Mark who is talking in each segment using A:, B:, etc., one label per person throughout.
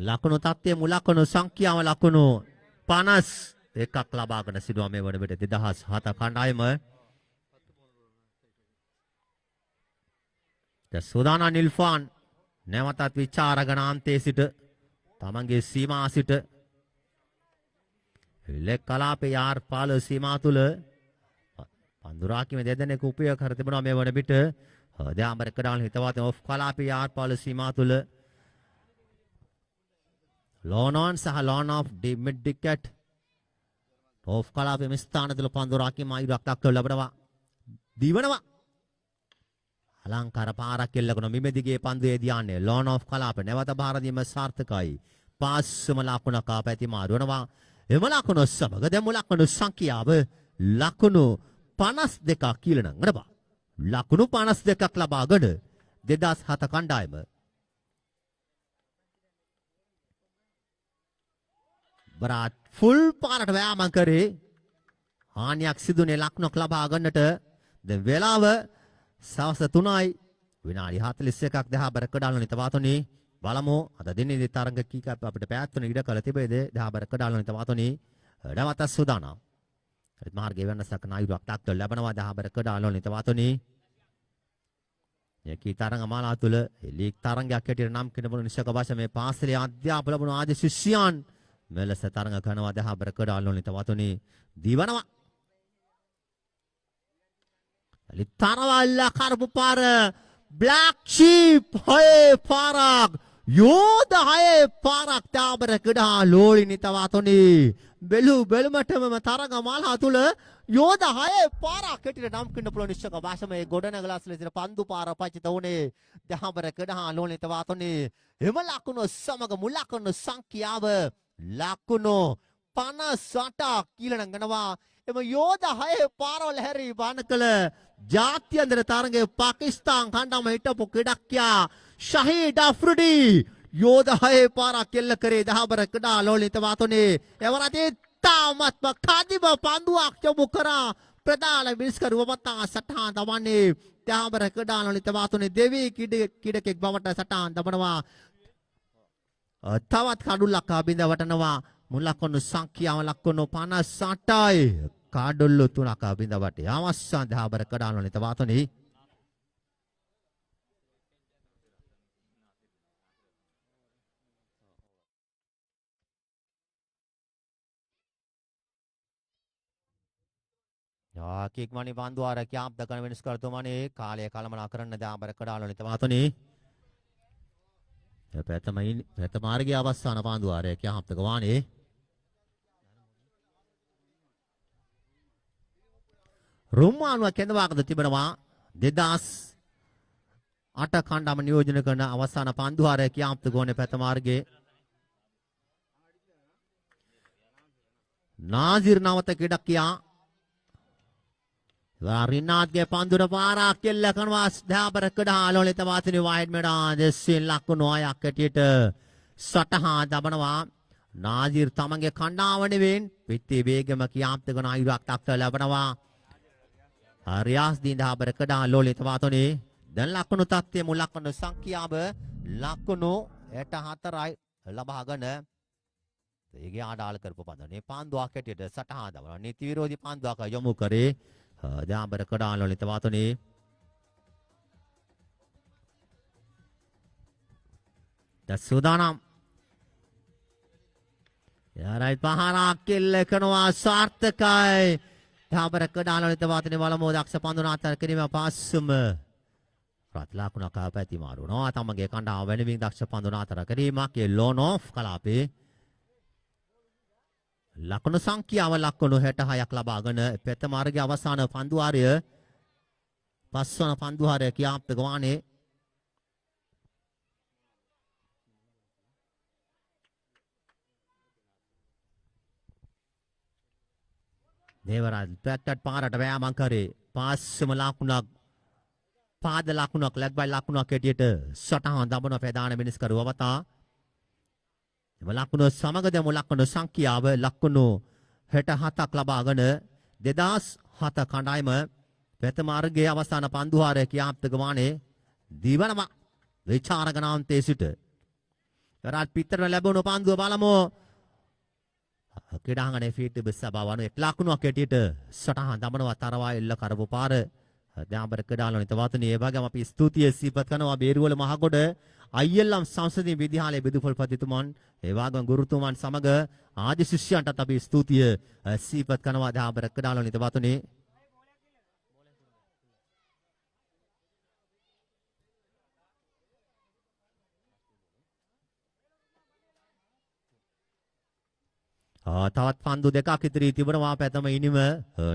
A: ලකුණු තත්ත්වයේ මුල් ලකුණු සංඛ්‍යාව ලකුණු 51ක් ලබාගෙන සිටුවා මේ වන විට 2007 කණ්ඩායම. සුදානා නිල්ෆාන් නැවතත් විචාරගෙන අන්තයේ සිට තමන්ගේ සීමා සිට ලෙක් කලාපේ යාර් පාල සීමා තුල පන්දුරාකිම දෙදෙනෙකු උපයෝග කර තිබෙනවා මේ වන විට. හදාම්බරක දාන හිතවත් ඔෆ් කලාපේ යාර් පාල සීමා තුල ලෝනෝන් සහ long off deep midwicket of කලාපේ මේ ස්ථාන තුල පන්දුරාකිම අයිරක් දක්ව ලැබනවා දිවනවා. අලංකාර පාරක් කෙල්ලගෙන මිමෙදිගේ පන්දුවේ දියන්නේ ලෝන් ඔෆ් කලාප නැවත බාර දීම සාර්ථකයි. පාස්සම ලකුණක පැති මාරුවනවා. එම ලකුණු සමග දැන් ලකුණු සංඛ්‍යාව ලකුණු 52ක් කියලා නම් නේද? ලකුණු 52ක් ලබාගෙන 2007 කණ්ඩායම බරාත් ෆුල් පාරට වෑයම් කරේ හානියක් සිදුනේ ලකුණක් ලබා ගන්නට. දැන් වේලාව සවස් 3යි විනාඩි 41ක් දහබර කඩාලනි තවාතොනි බලමු අද දිනේ තරඟ කීක අපිට පැවැත්වෙන ඉඩ කළ තිබේද දහබර කඩාලනි තවාතොනි නැවත සූදානම්. මාර්ගයේ වෙනසක් නායුරක් තාක්ත ලැබනවා දහබර කඩාලනි තවාතොනි. යකී තරඟ මාලා තුල ලීග් තරඟයක් හැටියට නම් කෙනෙකුට නිශ්චක වශයෙන් මේ පාසලේ අධ්‍යාපන ලැබුණු ආදී ශිෂ්‍යයන් මෙලෙස තරඟ කරනවා දහබර කඩාලනි තවාතොනි දිවනවා. තරවල්ල කරපු පාර බ්ලැක් ෂීප් හයේ පාරක් යෝධ හයේ පාරක් තාබර කඩා ලෝලි නිතවාතොනි බෙලු බෙලුමටම තරඟ මාලා තුල යෝධ හයේ පාරක් කෙටිට නම් කින්න පුළුවන් නිශ්චක වාසමේ ගොඩනගලාස් ලෙසින් පන්දු පාර පචිත උනේ දහබර කඩා ලෝලි නිතවාතොනි. එම ලකුණු සමග මුල් ලකුණු සංඛ්‍යාව ලකුණු 58ක් කියලා නංගනවා. එම යෝධ හයේ පාරවල හැරි බාන කළ ජාත්‍යන්තර තරඟයේ පාකිස්තාන් කණ්ඩායම හිටපු ක්‍රීඩකයා ශහීඩ් අෆ්රිඩි යෝධ හයේ පාරක් කෙල්ල කරේ දහබර කඩා ලෝලිත වාතොනේ එවරදී තාමත්ම කදිම පන්දුවක් යොමු කරා ප්‍රධාන විනිශ්කරුව මතා සටහන් දමන්නේ දහබර කඩා ලෝලිත වාතොනේ දෙවි කිඩකෙක් බවට සටහන් දමනවා. තවත් කඩුල්ලක් බිඳ වටනවා. මුල් ලකුණු සංඛ්‍යාව ලකුණු 58යි. කාඩොල්ලු 3ක් බිඳ වටේ අවසන් දහබර කඩාලන තවාතොනි. කික්මනි බන්දුවාර කැම්ප් දකන වෙනස්කරතුමනි කාලය කලමනා කරන්න දහබර කඩාලන තවාතොනි. පැත මාර්ගයේ අවසාන බන්දුවාරය කැම්ප් දක වානේ රුම්මානුව කෙඳවාගද තිබෙනවා 2008 කණ්ඩායම නියෝජනය කරන අවසාන පන්දුහාරය කියාම්පත ගෝනේ පැත මාර්ගයේ නාසිර් නවත කිඩක්කියා රිනාත්ගේ පන්දුර පාරක් කෙල්ල කරනවා දහබර කඩා ලෝලිත වාතනි වයිඩ් මෙඩා දෙස්සින් ලකුණු 6ක් ඇටියට සටහන් දබනවා. නාසිර් තමන්ගේ කණ්ඩායම නෙවෙයි පිටේ වේගම කියාම්පත ගන අයුරක් දක්ව ලැබනවා. රියාස් දීන් දහබර කඩා ලෝලිත වාතොනේ දැන් ලකුණු තත්ත්වයේ මුල් ලකුණු සංඛ්‍යාව ලකුණු 64යි ලබාගෙන ඒගේ ආඩාල කරපු පන්දුනේ පාන්දුවක් හැටියට සටහන් දමනවා. නීති විරෝධී පාන්දුවක් යොමු කරේ දහබර කඩා ලෝලිත වාතොනේ. සූදානම් යාරයි පහරක් කෙල්ල කරනවා සාර්ථකයි. දහබර කඩාලනිත වාතනේ වලමෝ දක්ෂ පන්දුන අතර කිරීම පාස්සුම රත් ලකුණක් පැති මාරුනවා. තමගේ කණ්ඩායම වෙනුවෙන් දක්ෂ පන්දුන අතර කිරීමක් ඒ ලෝන් ඔෆ් කලාපේ ලකුණු සංඛ්‍යාව ලකුණු 66ක් ලබාගෙන පෙත මාර්ගයේ අවසාන පන්දුවාරය පස්වන පන්දුවාරය කියාම්පත ගවානේ දේවරාජ් පැත්තට පාරට වෑයම් කරේ පාස්සම ලකුණක් පාද ලකුණක් ලැබයි ලකුණක් හැටියට සටහන් දමන ප්‍රධාන මිනිස්කරුව වතා එම ලකුණු සමග දෙමු ලකුණු සංඛ්‍යාව ලකුණු 67ක් ලබාගෙන 2007 කණ්ඩායම පෙත මාර්ගයේ අවසාන පන්දුහාරය කියාම්පත ගමානේ දීවනවා විචාරකනාන්තයේ සිට Berat Peter ලැබුණු පාන්දුව බලමු. ක්‍රීඩාංගණයේ ෆීල්ඩ් බස්සබවණු 1 ලකුණක් ඇටියට සටහන් දමනවා තරවා එල්ල කරපු පාර. දැන් ක්‍රීඩාලෝනිත වතුනේ ඒ වගේම අපි ස්තුතිය සිහිපත් කරනවා බේරුවල මහගොඩ අයියල්ලම් සංසදීය විද්‍යාලයේ බිදුපොල්පතිතුමන් ඒ වගේම ගුරුතුමන් සමග ආදි ශිෂ්‍යයන්ටත් අපි ස්තුතිය සිහිපත් කරනවා දැන් ක්‍රීඩාලෝනිත වතුනේ. තවත් පන්දු දෙකක් ඉදිරි තිබෙනවා පැතම ඉනිම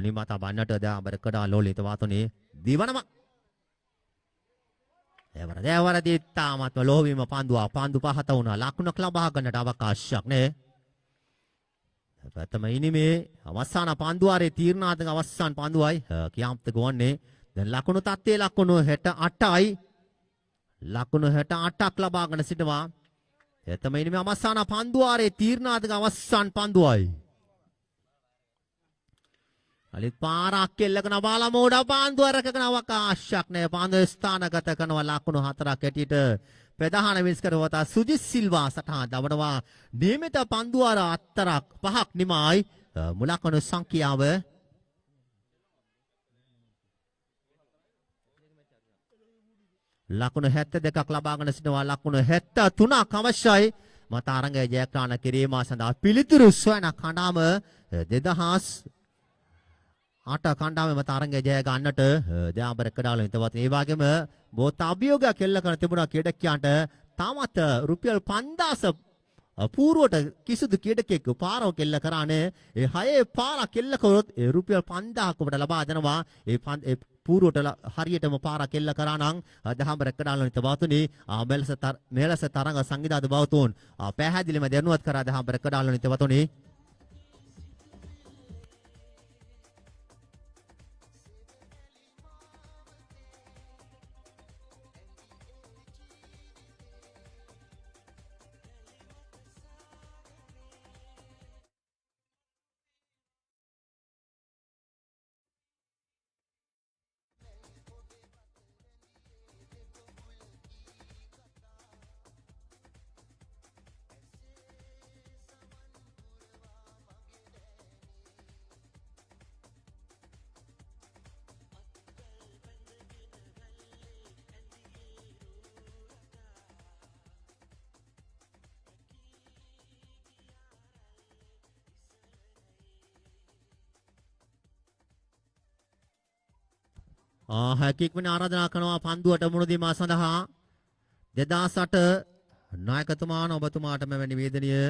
A: නිමත බන්නට දැන් ක්‍රීඩාලෝනිත වතුනේ දිවනම එවරදී තාමත්ම ලෝවීම පන්දු පහත වුණා ලකුණක් ලබා ගන්නට අවකාශයක් නේ. ප්‍රථම ඉනිමේ අවසාන පන්දුවාරේ තීරණාත්මක අවසාන පන්දුවයි කියාම්ත ගොන්නේ. දැන් ලකුණු තත්ත්වයේ ලකුණු 68යි. ලකුණු 68ක් ලබාගෙන සිටවා. ප්‍රථම ඉනිමේ අවසාන පන්දුවාරේ තීරණාත්මක අවසාන පන්දුවයි. අලිත් පාරක් කෙල්ලකන බාලමෝඩ පාන්දුව රැකගෙන අවකාශයක් නැහැ. පාන්දුව ස්ථානගත කරනවා ලකුණු 4ක් ඇටියට. ප්‍රධාන විස්කරවතා සුජිත් සිල්වා සටහන් දවනවා. නියමිත පන්දුවාර 5ක් නිමයි. මුලකණු සංඛ්‍යාව ලකුණු 72ක් ලබාගෙන සිටනවා. ලකුණු 73ක් අවශ්‍යයි. මත අරංගය ජයග්‍රහණ කිරීම සඳහා පිළිතුරු සොයන කණ්ඩායම 2008 කණ්ඩායම තරංගය ජය ගන්නට දැන් ක්‍රීඩාලෝනිත වතුනේ. ඒ වගේම බොහෝ අභියෝගයක් එල්ල කරන තිබුණා ක්‍රීඩකයන්ට තාමත් රුපියල් 5000 පූර්වට කිසිදු ක්‍රීඩකෙක් පාරව කෙල්ල කරානේ. ඒ 6 පාරක් කෙල්ල කරොත් ඒ රුපියල් 5000ක් ඔබට ලබා දෙනවා. ඒ පූර්වට හරියටම පාරක් කෙල්ල කරා නම් දහම් ක්‍රීඩාලෝනිත වතුනේ මෙලෙස තරංග සංවිධායක බවතුන් පැහැදිලිම දැනුවත් කරා දහම් ක්‍රීඩාලෝනිත වතුනේ. හැකියක්වන ආරාධනා කරනවා පන්දුවට මුණ දීම සඳහා 2008 නායකතුමාන ඔබතුමාට මෙවැනි නිවේදනීය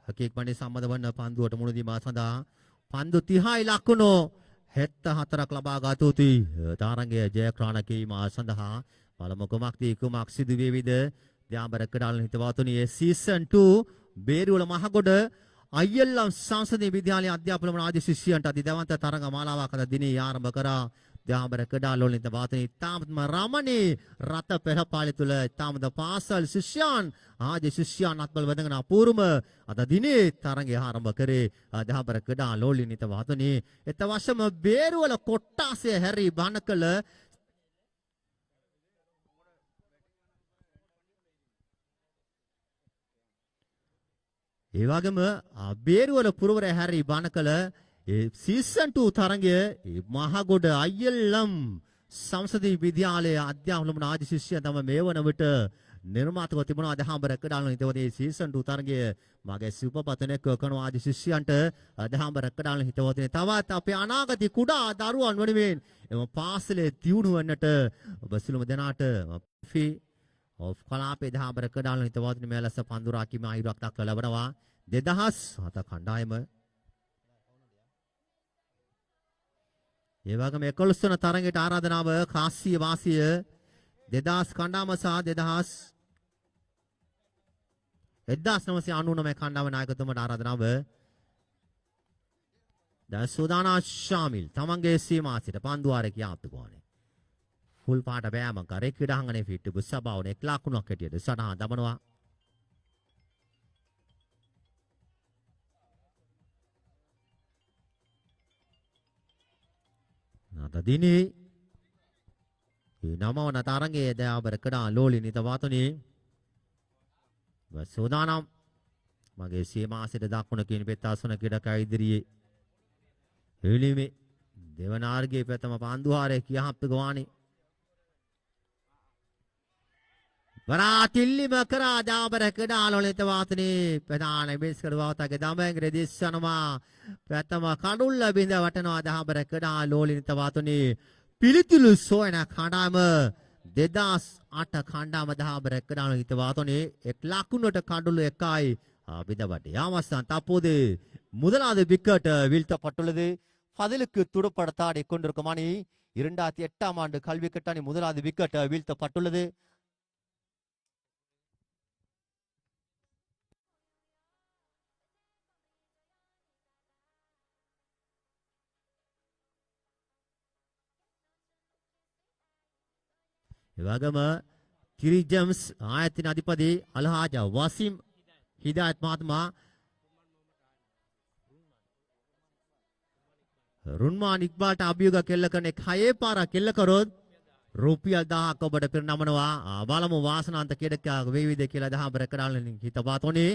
A: හැකියක්වන්නේ සම්බන්ධ වන පන්දුවට මුණ දීම සඳහා පන්දු 30යි ලකුණු 74ක් ලබා ගත යුතුයි. තරංගය ජයග්‍රහණ කිරීම සඳහා බලමු කුමක් සිදු වේවිද. දැන් ක්‍රීඩාලෝනිත වතුනේ සීසන් 2 බේරුවල මහගොඩ අයියල්ලම් සංසදීය විද්‍යාලයේ අධ්‍යාපන ආදී ශිෂ්‍යයන්ට අධිදවන්ත තරංග මාලාවක් අද දිනේ ආරම්භ කරා. දැන් ක්‍රීඩාලෝනිත වතුනේ තාමත්ම රමණී රත පෙරපාලි තුල තාමද පාසල් ශිෂ්‍යයන් ආදී ශිෂ්‍යයන් අත්වල වැදගෙන අපූර්වම අද දිනේ තරංගය ආරම්භ කරේ. දැන් ක්‍රීඩාලෝනිත වතුනේ එතවශම බේරුවල කොට්ටාසය හැරි බණකල ඒ වගේම බේරුවල පුරවර හැරි බණකල සීසන් 2 තරංගය මහගොඩ අයියල්ලම් සංසදීය විද්‍යාලයේ අධ්‍යාපන ආදී ශිෂ්‍යයන් තම මේ වන විට නිර්මාතව තිබුණා. දහම් ක්‍රීඩාලෝනිත වතුනේ සීසන් 2 තරංගය මගේ සුපපතනෙක් කරන ආදී ශිෂ්‍යයන්ට දහම් ක්‍රීඩාලෝනිත වතුනේ තවත් අපේ අනාගත කුඩා දරුවන් වෙනුවෙන් එම පාසලේ දියුණු වන්නට ඔබ සිළුම දෙනාට ෆී ඔෆ් කලාපේ දහම් ක්‍රීඩාලෝනිත වතුනේ මෙලෙස පන්දුරා කිම අයිරක් දක්වා ලබනවා. 2007 කණ්ඩායම ඒ වගේම 11 වන තරඟයට ආරාධනාව කාසිය වාසිය 2000 කණ්ඩායම සහ 1999 කණ්ඩායම නායකතුමට ආරාධනාව. දැන් සුදානා ශාමිල් තමන්ගේ සීමා සිට පන්දුවාරේ කියාප්තු ගෝනේ. ෆුල් පාට බෑම කරේ ක්‍රීඩාංගණයේ ෆිට් බුස්සබවුන 1 ලකුණක් හැටියට සටහන් දමනවා. දිනේ නමවන තරංගයේ දැන් ක්‍රීඩාලෝනිත වතුනේ සූදානම් මගේ සීමාසිට දක්වන කින් පෙත්තාසන කිඩක ඉදිරියේ එළිමේ දෙවනාර්ගයේ ප්‍රථම පන්දුහාරය කියහප්ප ගවානේ වරාතිල්ලිම කරා දාබර කඩාලොලිත වාතනේ ප්‍රධාන බේස්කඩ වාතගේ දමංග්‍ර දිස්සනවා ප්‍රථම කඩුල්ල බිඳ වටනවා දාබර කඩාලොලිත වාතනේ පිළිතුරු සොයන කණ්ඩායම 2008 කණ්ඩායම දාබර කඩාලොලිත වාතනේ එක් ලකුණට කඩුල්ල එකයි விதவாட்டி ஆமாசான் தற்போது முதலாவது விக்கெட் வீழ்த்தப்பட்டுள்ளது பதிலுக்கு துடுப்படுத்தாடி கொண்டிருக்கும் அணி 2008ஆம் ஆண்டு கல்வி கட்டணி முதலாவது விக்கெட் வீழ்த்தப்பட்டுள்ளது இவகம கிரிஜம்ஸ் ஆயத்தின் அதிபதி அல்ஹாஜா வாசிம் හිදාත් මහත්මයා රුන්මාන් ඉක්බාල්ට අභියෝග කෙල්ල කරන 6 පාරක් කෙල්ල කරොත් රුපියල් 1000ක් ඔබට පිරිනමනවා බලමු වාසනාන්ත කෙඩක වේවිද කියලා 10 බරකඩාලෙන් හිතපා තොනේ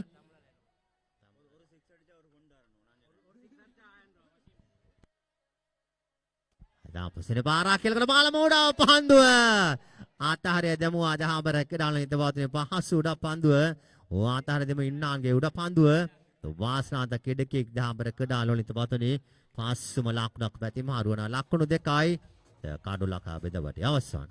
A: දාපසනේ පාරක් කෙල්ල කරන බලමු උඩ පන්දුව ආතහරය දෙමුවා 10 බරකඩාලෙන් හිතපා තොනේ පහසු උඩ පන්දුව ආතහර දෙම ඉන්නාන්ගේ උඩ පන්දුව වාසනාන්ත කෙඩකෙක් දහඹර කඩාලොලිත පතනේ පස්සම ලකුණක් පැති මාරුවන ලකුණු දෙකයි කඩුලක බෙදවට අවසන්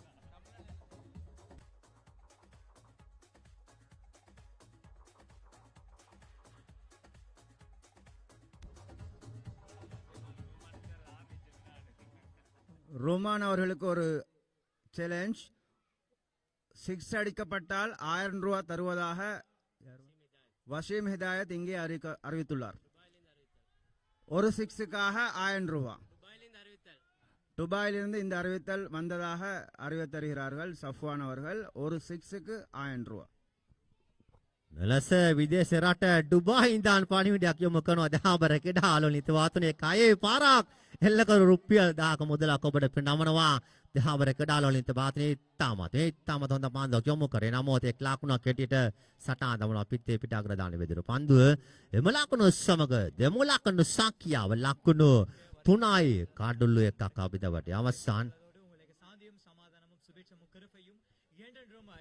B: ரோமான் அவர்களுக்கு ஒரு சேலஞ்ச் 6 அடிக்கப்பட்டால் 1000 ரூபாய் தருவதாக வசீம் ஹிதாயத் இங்கே அறிவித்துள்ளார் ஒரு 6க்காக 1000 ரூபாய் துபாயிலிருந்து இந்த அறிவித்தல் வந்ததாக அறிவித்தருகிறார்கள் சஃப்வான் அவர்கள் ஒரு 6க்கு 1000 ரூபாய்
A: මෙලෙස විදේශ රට ඩුබායි ඉඳන් පණිවිඩයක් යොමු කරනවා දහබර කඩාලොලිත වාතනේ කයේ පාරක් එල්ල කර රුපියල් 1000ක මුදලක් ඔබට පිනමනවා දහබර කඩාලොලිත වාතනේ තාමත් හොඳ පන්දුවක් යොමු කරේ නමුත් එක් ලකුණක් හැටියට සටහන් දමනවා පිටේ පිටාග්‍ර දාන වෙදිර පන්දුව එම ලකුණු සමග දෙමු ලකුණු සංඛ්‍යාව ලකුණු 3යි කඩුල්ලු එකක් අපිටවට අවසන්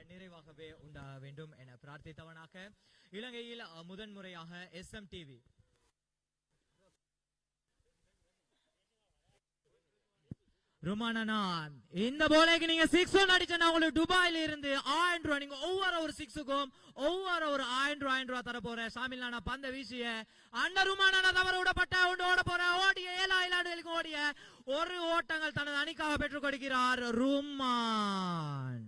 C: நிறைவாகவே உண்டாக வேண்டும் என பிரார்த்தித்தவனாக இலங்கையில் முதன்முறையாக SMTV ருமானா இந்த போலேக்கு நீங்க 6 ஒன் அடிச்சா உங்களுக்கு துபாயில இருந்து 1000 ரூபாய் நீங்க ஒவ்வொரு ஒரு 6க்கும் ஒவ்வொரு ஒரு 1000 ரூபாய் தர போறேன் சாமிலான பந்த வீசிய அண்ணா ருமானா தவற விடப்பட்ட ஓட போற ஓடிய 7 இலாடுகளுக்கு ஓடிய ஒரு ஓட்டங்கள் தனது அணிக்காக பெற்றுக் கொடுக்கிறார் ருமான்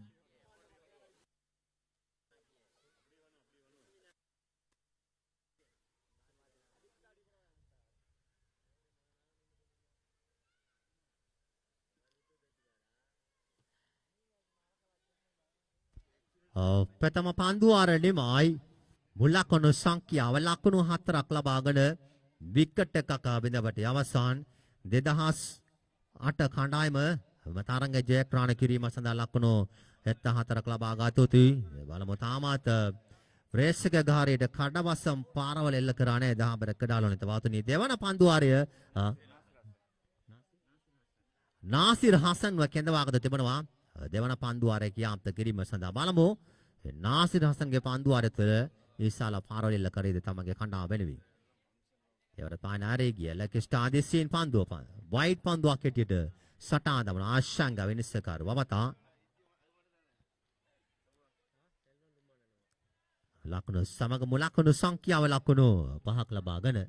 A: ප්‍රථම පන්දුවාරණෙමයි මුලකුණු සංඛ්‍යාව ලකුණු 4ක් ලබාගෙන විකට් එකක බිඳවට අවසන් 2008 කණ්ඩායම තරඟ ජයග්‍රහණ කිරීම සඳහා ලකුණු 74ක් ලබා ගතුතුයි බලමු තාමත් ප්‍රේක්ෂක ගාරයට කඩවසම් පාරවල එල්ල කරානේ දහබර කඩාලොනිත වාතුනී දෙවන පන්දුවාරය නාසිර් හසන්ව කෙඳවාගත තිබෙනවා දෙවන පන්දුවාරය කියාම්ත කිරීම සඳහා බලමු නාසිර් හසන්ගේ පන්දුවාරය තුළ ඊසාල පාරවල එල්ල කරේද තමගේ කණ්ඩායම වෙනුවෙන් ඒවට පානාරේ ගිය ලැකිස්ටා දිසින් පන්දුව වයිට් පන්දුවක් හැටියට සටහන් දමන ආශංග වෙනසකාර වමතා ලකුණු සමග මුලකුණු සංඛ්‍යාව ලකුණු 5ක් ලබාගෙන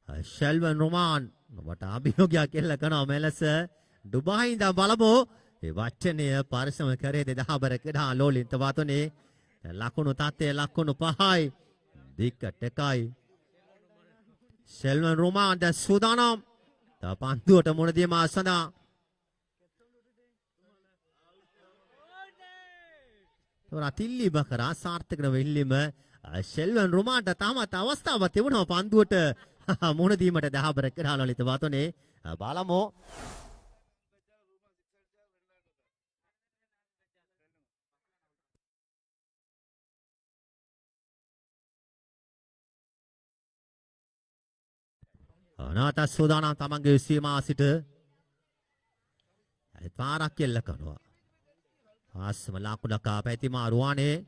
A: ෂෙල්වන් රොමාන් වට අභියෝගයක් එල්ල කරනවා මෙලෙස ඩුබායි ඉඳන් බලමු ඒ වචනය පරිසම කරේ 10 කඩා ලෝලින්ත වාතනේ ලකුණු තත්ත්වය ලකුණු 5යි දික්කට එකයි ෂෙල්වන් රොමාන් දැන් සූදානම් පන්දුවට මුණ දීම සඳහා තිල්ලිම කරා සාර්ථක වෙල්ලීම ෂෙල්වන් රොමාන්ට තාමත් අවස්ථාවක් තිබුණා පන්දුවට මුණ දීමට 10 කඩා ලෝලිත වාතනේ බලමු නැවත සූදානම් තමන්ගේ සීමා සිට පාරක් කෙල්ල කරනවා. ආස්ම ලකුණක පැතිමා රුවානේ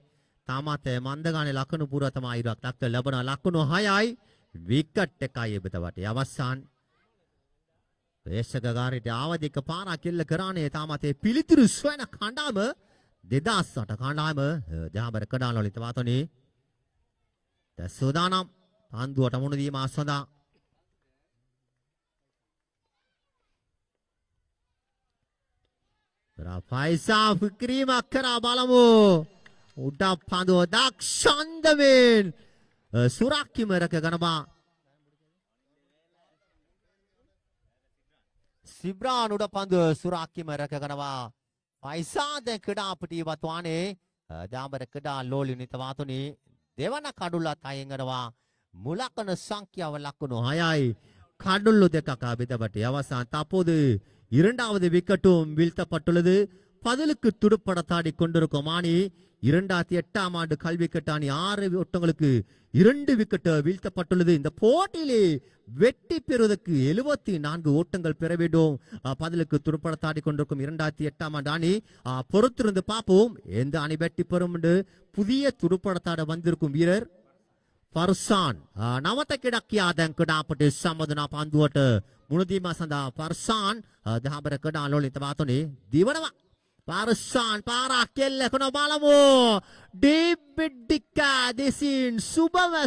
A: තාමත් මන්දගානේ ලකුණු පුර තමයි ඉරක් ලක්ක ලැබන ලකුණු 6යි විකට් එකයි එබතවට අවසන් වේශකගාරිට ආවදික පාරක් කෙල්ල කරානේ තාමත් පිළිතුරු සොයන කණ්ඩායම 2008 කණ්ඩායම දහබර කඩාල වලින් තවතොනේ දැන් සූදානම් පන්දුවට මුණ දීම ආස්වදා Faisal Fikri makara balamu udah pandu dakshandamin suraki mereka ganaba Sibran udah pandu suraki mereka ganaba Faisal dan keda peti batuane dah mereka dah loli ni tawatu ni dewana kadula tayang ganaba mulakan sangkya walakunu hayai kadulu dekaka beda bati awasan tapodu இரண்டாவது விக்கெட்டும் வீழ்த்தப்பட்டுள்ளது பதிலுக்கு துடுப்படத்தாடி கொண்டிருக்கும் அணி 2008ஆம் ஆண்டு கல்வி கட்டாணி 6 ஓட்டங்களுக்கு 2 wicket வீழ்த்தப்பட்டுள்ளது இந்த போட்டியிலே வெற்றி பெறுவதற்கு 74 ஓட்டங்கள் பெற வேண்டும் பதிலுக்கு துடுப்படத்தாடி கொண்டிருக்கும் 2008ஆம் ஆண்டு அணி பொறுத்திருந்து பார்ப்போம் எந்த அணி வெற்றி பெறும் என்று புதிய துடுப்படத்தாட வந்திருக்கும் வீரர் Farsan nawata kedakya dan kedapati samadana panduwata munudima sanda Farsan dahabara keda loli tabatoni diwanawa Farsan para kelle kono balamu dibidika disin suba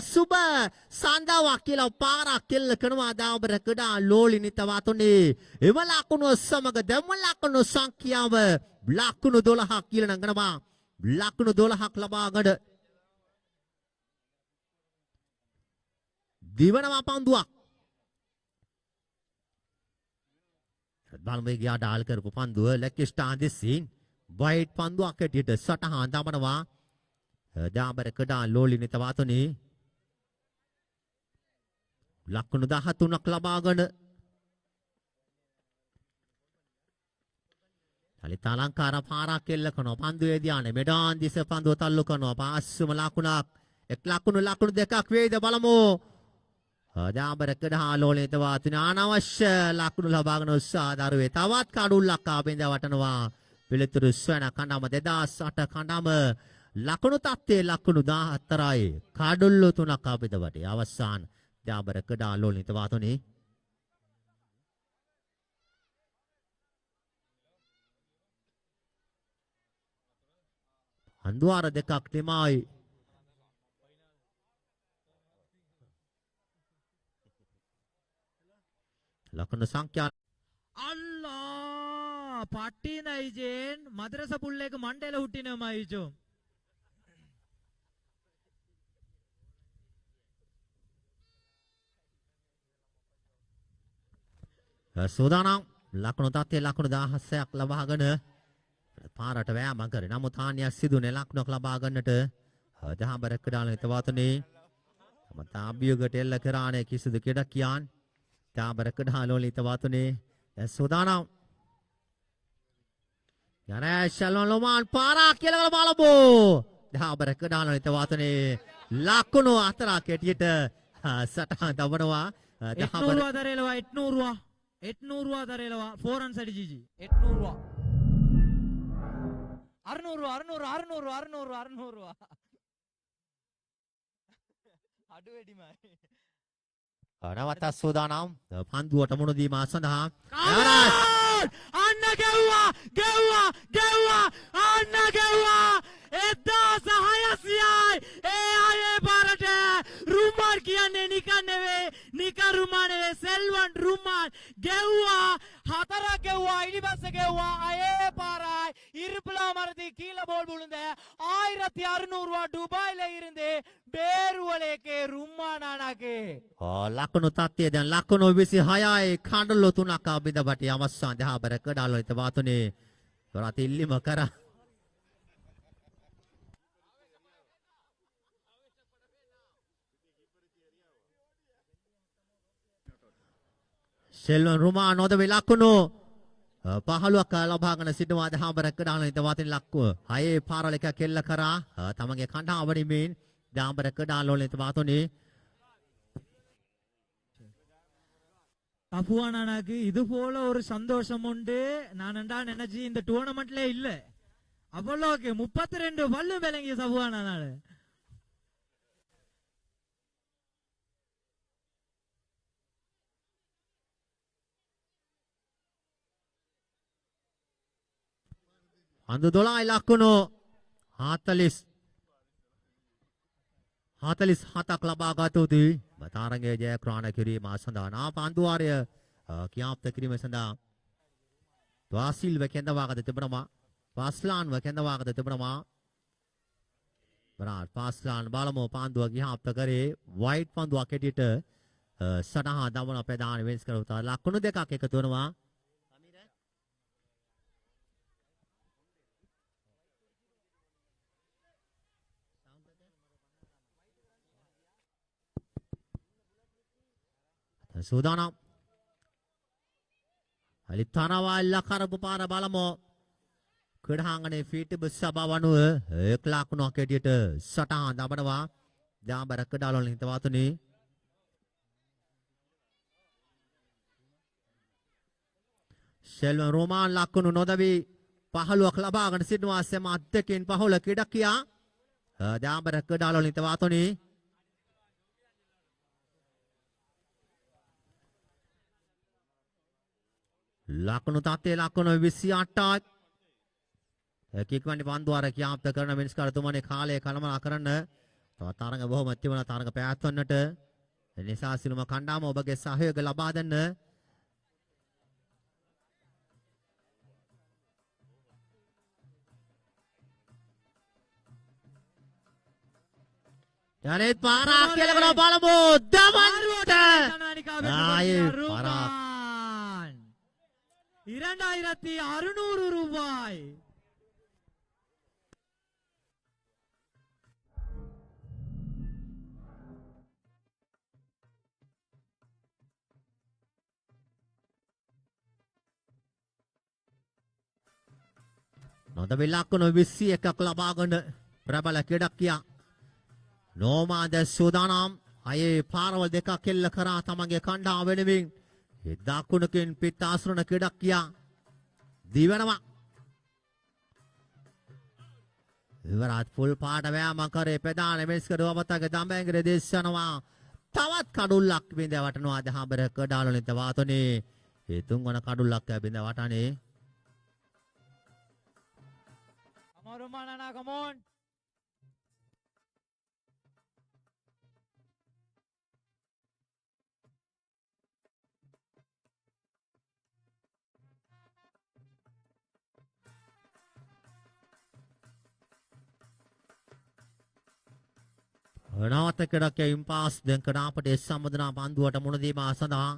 A: sanda wakila para kelle kono dahabara keda loli ni tabatoni emala kono samaga demala kono sangkiyawa lakunu 12 kila nanganawa lakunu 12 laba gada Diwana panduak balme gya dal kar pandu lekista disin white panduak ketita satahan damanawa dabara keda loli ni tawatoni lakunu 13ක් ලබාගෙන තලිත අලංකාර පාරක් කෙල්ල කරනවා පන්දුවේ ධානය මෙඩාන් දිස පන්දුව තල්ලු කරනවා පාස්සම ලකුණක් එක් ලකුණු දෙකක් වේද බලමු දාබර කඩා ලෝලේ තවාතුන අනවශ්‍ය ලකුණු ලබාගෙන උත්සාහ දරුවේ තවත් කඩුල්ලක් ආපෙන්ද වටනවා පිළිතුරු ස්වන කණ්ඩායම 2008 කණ්ඩායම ලකුණු තත්ත්වයේ ලකුණු 14යි කඩුල්ලු 3ක් ආපෙන්ද වටේ අවසාන දාබර කඩා ලෝලේ තවාතුනේ අන්දුවාර දෙකක් තෙමයි ලකුණු සංඛ්‍යා
C: අල්ලා පට්ටින ඉජෙන් මද්රස පුල්ලේක මණ්ඩල හුට්ටිනම ඉජෝ
A: සෝදානම් ලකුණු තත්ත්වයේ ලකුණු 16ක් ලබාගෙන පාරට වෑයම කරේ නමුත් හානියක් සිදුනේ ලකුණක් ලබා ගන්නට දහබර කඩාලේ තවතුනේ මත අභියෝගයට එල්ල කරානේ කිසිදු කෙඩක් කියන් දහබර කඩාලෝලි තවතුනේ සෝදානම් යනේ ශල්වන් ලොමාන් පාරක් කියලා බලමු දහබර කඩාලෝලි තවතුනේ ලකුණු 4ක් ඇටියට සටහන් දවනවා
C: දහබර 800 தரையிலவா 4 ரன்ஸ் அடி ஜிஜி 800 600 අඩුවෙඩිමයි
A: නැවත සෝදානම් පන්දුවට මුණ දීම සඳහා
C: අන්න ගෙව්වා අන්න ගෙව්වා 1600යි ඒ අයේ බාරට රුමාන් කියන්නේ නිකන් නෙවෙයි නිකන් රුමාන් නෙවෙයි සෙල්වන් රුමාන් ගෙව්වා හතරක් ගෙව්වා ඉනිබස්ස ගෙව්වා අයේ පාරයි இருப்புல மரதி கீழே போல் விழுந்த 1600 டுபாயில இருந்து பேருவலேக்கு ரும்மானானாக்கு
A: ලකුණු තත්ත්වය දැන් ලකුණු 26යි කඩලු 3ක් අබිද බටි අවසන් දහබර කඩාලෝ තවතුනේ රට ඉල්ලීම කරා සෙල්වන් රුමා නොදවේ ලකුණු 15ක් ලබාගෙන සිටවා දහබර කඩාලෝ තවතුනේ ලක්කුව හයේ පාරලක කෙල්ල කරා තමගේ කණ්ඩායම වඩිමින් දහබර කඩාලෝ තවතුනේ
C: தப்புவானாக்கு இது போல ஒரு சந்தோஷம் உண்டு நான் நினைச்சு இந்த டூர்னமெண்ட்ல இல்ல அவ்வளோக்கு 32 பல்லு விளங்கிய சபுவானானால
A: පන්දු 12යි ලකුණු 47ක් ලබා ගත යුතුයි. තරගයේ ජයග්‍රහණ කිරීම සඳහා නා පන්දුවාරය කියාප්ත කිරීම සඳහා වාසිල්ව කෙන්දවාගත තිබෙනවා. පාස්ලාන්ව කෙන්දවාගත තිබෙනවා. බරාත් පාස්ලාන් බලමු පන්දුව කියාප්ත කරේ වයිට් පන්දුවක් හැටියට සටහන් දමන ප්‍රධාන වෙන්ස් කර උතා ලකුණු දෙකක් එකතු වෙනවා. සූදානම් අලිතනවල්ල කරපු පාර බලමු ක්‍රීඩාංගණයේ ෆීටබ් සභාවනුව එක් ලකුණක් හැටියට සටහන් දමනවා දාඹර කඩාලවල හිතවතුනි ෂෙල්වන් රෝමාන් ලකුණු නොදවි 15ක් ලබාගෙන සිටිනවා සෙම අත්දකින් පහළ ක්‍රීඩකියා දාඹර කඩාලවල හිතවතුනි ලකුණු තත්ත්වයේ ලකුණු 28ක් කික්වන්ඩි පන්දුවාර කියාප්ත කරන මිනිස්කාර තුමනේ කාලය කලමනා කරන්න තව තරඟ බොහොම තිබුණා තරඟ පැවැත්වන්නට නිසා සිළුම කණ්ඩායම ඔබගේ සහයෝගය ලබා දෙන්න යනෙත් පාරක් කියලා කරන බලමු දමන්ට ආයේ පාරක්
C: 2600 ரூபாய்
A: නොදවි ලකුණු 21ක් ලබාගෙන ප්‍රබල ක්‍රීඩකියා නෝමාද සූදානම් අයේ පාරවල් දෙකක් කෙල්ල කරා තමගේ කණ්ඩායම වෙනුවෙන් දකුණකින් පිට ආශ්‍රන ක්‍රීඩකියා දිවනවා ඉවරත් ෆුල් පාට වෑයම කරේ ප්‍රධාන මෙස්කර ඔබතගේ දඹැංගිරේ දේශනවා තවත් කඩුල්ලක් බින්ද වටනවා දහබර කඩාලවලින් තවාතනේ ඒ තුන්වන කඩුල්ලක් බින්ද වටනේ
C: Romanana, come on.
A: නවත ක්‍රීඩකයා ඉම්පාස් දැන් කඩාපට සම්බන්ධනා පන්දුවට මුණ දීම සඳහා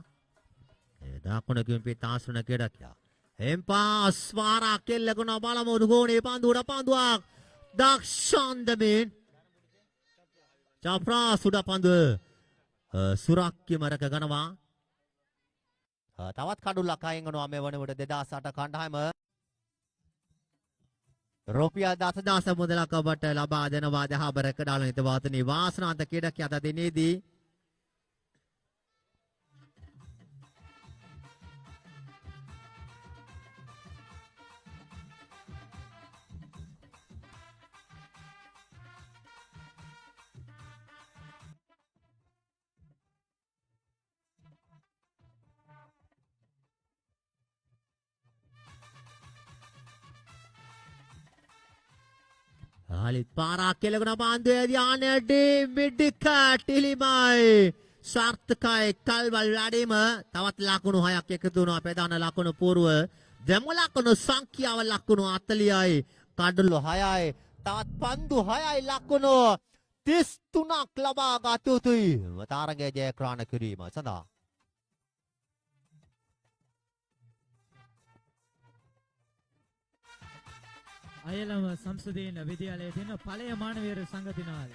A: දකුණකින් පිට ආශ්‍රන ක්‍රීඩකයා ඉම්පාස් වාරක් කෙල්ලකුණ බලමු දුගෝණේ පන්දුවක් දක්ෂන්දමින් චප්‍රා සුඩ පන්දුව සුරක්කිම රැක ගනවා තවත් කඩුල්ලක් අයින් කරනවා මේ වනවිට 2008 කණ්ඩායම රුපියල් 10,000 මුදලක් ඔබට ලබා දෙනවා දහබර කඩාලන හිතවාතනි වාසනාන්ත ක්‍රීඩකයා අද දිනේදී ආලිත් පාරක් කෙලගුණ පන්දුවේදී ආනේදී මිඩිකට් ඉලිමයි සාර්ථකයි කල්වල් වැඩිම තවත් ලකුණු 6ක් එකතු වුණා ප්‍රධාන ලකුණු పూర్ව දෙමු ලකුණු සංඛ්‍යාව ලකුණු 40යි කඩළු 6යි තවත් පන්දු 6යි ලකුණු 33ක් ලබා ගත යුතුයි තරගයේ ජයග්‍රහණ කිරීම සඳහා
C: அயலம் சம்சதியின் வித்யாலயத்தின் பழைய மாணவியர் சங்கத்தினால்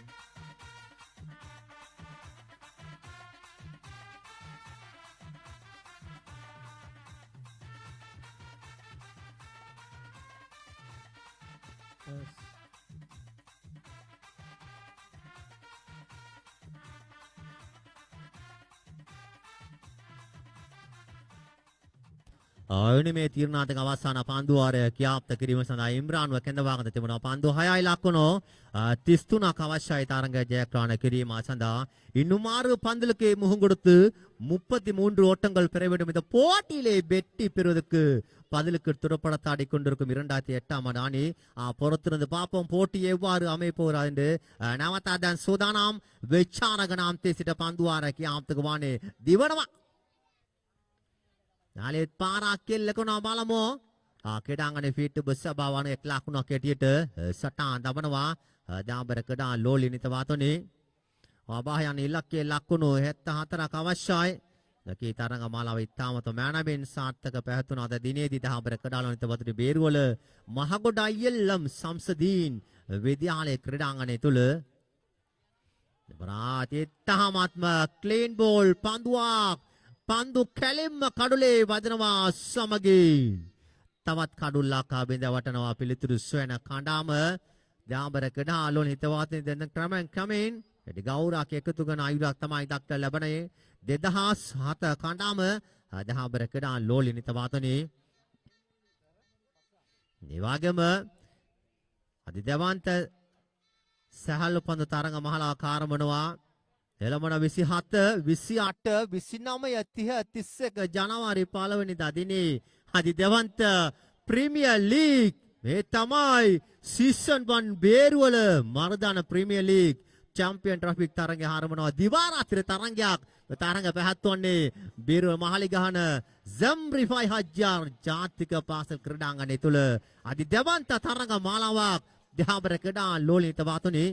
A: වෙන මේ තීරණාත්මක අවසාන පන්දුවාරය කියාප්ත කිරීම සඳහා ඉම්රාන්ව කැඳවාගෙන තිබුණා. පන්දු 6යි ලකුණු 33ක් අවශ්‍යයි තරඟ ජයග්‍රහණ කිරීම සඳහා. இன்னுமாறு பந்தலுக்கு முகங்கொடுத்து 33 ஓட்டங்கள் பெற வேண்டும். இந்த போட்டியிலே வெற்றி பெறுவதற்கு பதிலுக்கு துறப்படத்தாடி கொண்டிருக்கும் 2008ஆம் ஆண்டு அணி பொறுத்திருந்து பார்ப்போம் போட்டி எவ்வாறு அமைப்போகிறார் என்று නවතදන් සූදානම් වෙච්චාරගනම් තෙසිට පන්දුවාර කියාම්තක වානේ දිවනවා. නාලෙත් පාරක් කෙල්ලකනවා බලමු. කෙඩාංගනේ ෆීට් බස් සභාවන 1 ලකුණක් ඇටියට සටහන් දමනවා. දාඹර කඩා ලෝලිනිත වාතනේ අබායන් ඉලක්කයේ ලකුණු 74ක් අවශ්‍යයි. ලකී තරඟ මාලාව ඉතාමත මෑනබෙන් සාර්ථක පැවතුන අද දිනේදී දාඹර කඩාලෝනිත වතුරේ බේරුවල මහගොඩ අයියල්ලම් සම්සදීන් විද්‍යාලයේ ක්‍රීඩාංගණය තුල ඉතාමත්ම ක්ලීන් බෝල් පන්දුවක් පන්දු කැලෙම්ම කඩුලේ වදිනවා සමගින් තවත් කඩුල්ලක් ආබින්ද වටනවා පිළිතුරු සොයන කණ්ඩායම දාඹර කඩාලෝනිත වාතනේ දැන් ක්‍රමෙන් ක්‍රමෙන් එඩි ගෞරාක එකතු කරන ආයුධයක් තමයි දක්ට ලැබනේ 2007 කණ්ඩායම දාඹර කඩාලෝනිත වාතනේ ඒ වගේම අධිදවන්ත සහල් පන්දු තරඟ මහලා කාර්මනවා එළමන 27 28 29 30 31 ජනවාරි 1 වෙනිදා දිනේ අධිදවන්ත ප්‍රීමියර් ලීග් මේ තමයි season 1 Beruwala Maradana premier league champion trophy තරඟය ආරම්භනවා දිවා රාත්‍රී තරඟයක් තරඟ පැවැත්වන්නේ බේරුව මහලි ගහන සම්රිෆයි හජ්ජාර් ජාතික පාසල් ක්‍රීඩාංගණය තුල අධිදවන්ත තරඟ මාලාවක් දාඹර කඩාලෝනිත වාතනේ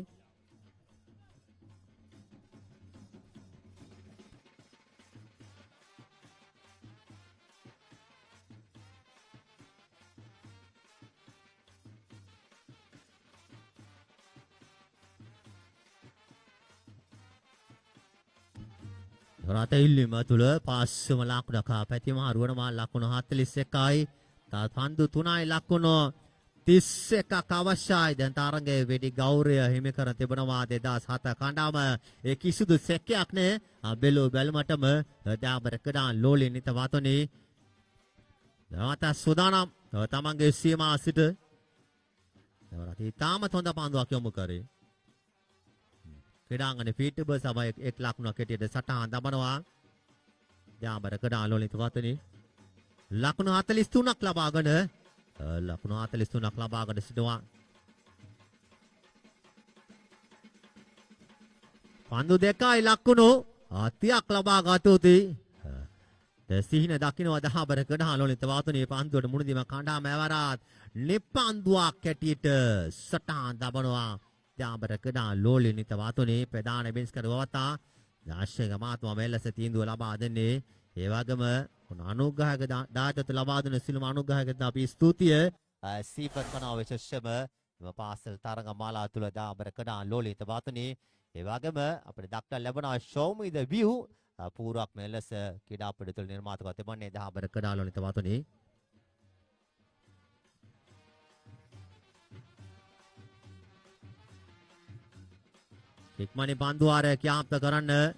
A: රට ඉල්ලීම තුල පාස්සම ලකුණක පැතිම හරුවන මා ලකුණු 41යි තා පන්දු 3යි ලකුණු 31ක් අවශ්‍යයි. දැන් තරඟයේ වෙඩි ගෞරවය හිමි කර තිබෙනවා 2007 කණ්ඩායම ඒ කිසිදු සැකයක් නැහැ. බෙලෝ බැලමටම දාඹර කඩාලෝනිත වාතනේ නැවත සූදානම් තමන්ගේ සීමා සිට නැවත තාමත් හොඳ පන්දුවක් යොමු කරේ. ක්‍රීඩාංගණේ ෆීට් බස් සභාව 1 ලකුණක් ඇටියට සටහන් දමනවා. දාඹර කඩාලෝනිත වාතනේ ලකුණු 43ක් ලබාගෙන ලකුණු 43ක් ලබාගෙන සිටනවා. පන්දු 2යි ලකුණු 30ක් ලබා ගතෝති. සිහින දකින්න දාඹර කඩාලෝනිත වාතනේ පන්දුවට මුණ දීම කණ්ඩායම ඇවරාත් නිපන්දුවක් ඇටියට සටහන් දමනවා. දාඹර කඩාලෝනිත වාතනේ ප්‍රධාන බෙන්ස් කරවතා දාශක මාත්මා මෙලෙස තීන්දුව ලබා දෙන්නේ. ඒ වගේම අනුග්‍රහක දායකත්ව ලබා දෙන සිළුම අනුග්‍රහකට අපි ස්තුතිය සීපත් කරනවා විශේෂම මේ පාසල් තරඟ මාලා තුල දාඹර කඩාලෝනිත වාතනේ. ඒ වගේම අපිට දක්නට ලැබෙන show me the view පූර්වක් මෙලෙස ක්‍රීඩා පිටු තුල නිර්මාතකව තිබන්නේ දාඹර කඩාලෝනිත වාතනේ. ඉක්මනින් පන්දුවාරය ක්‍යාප්ත කරන්න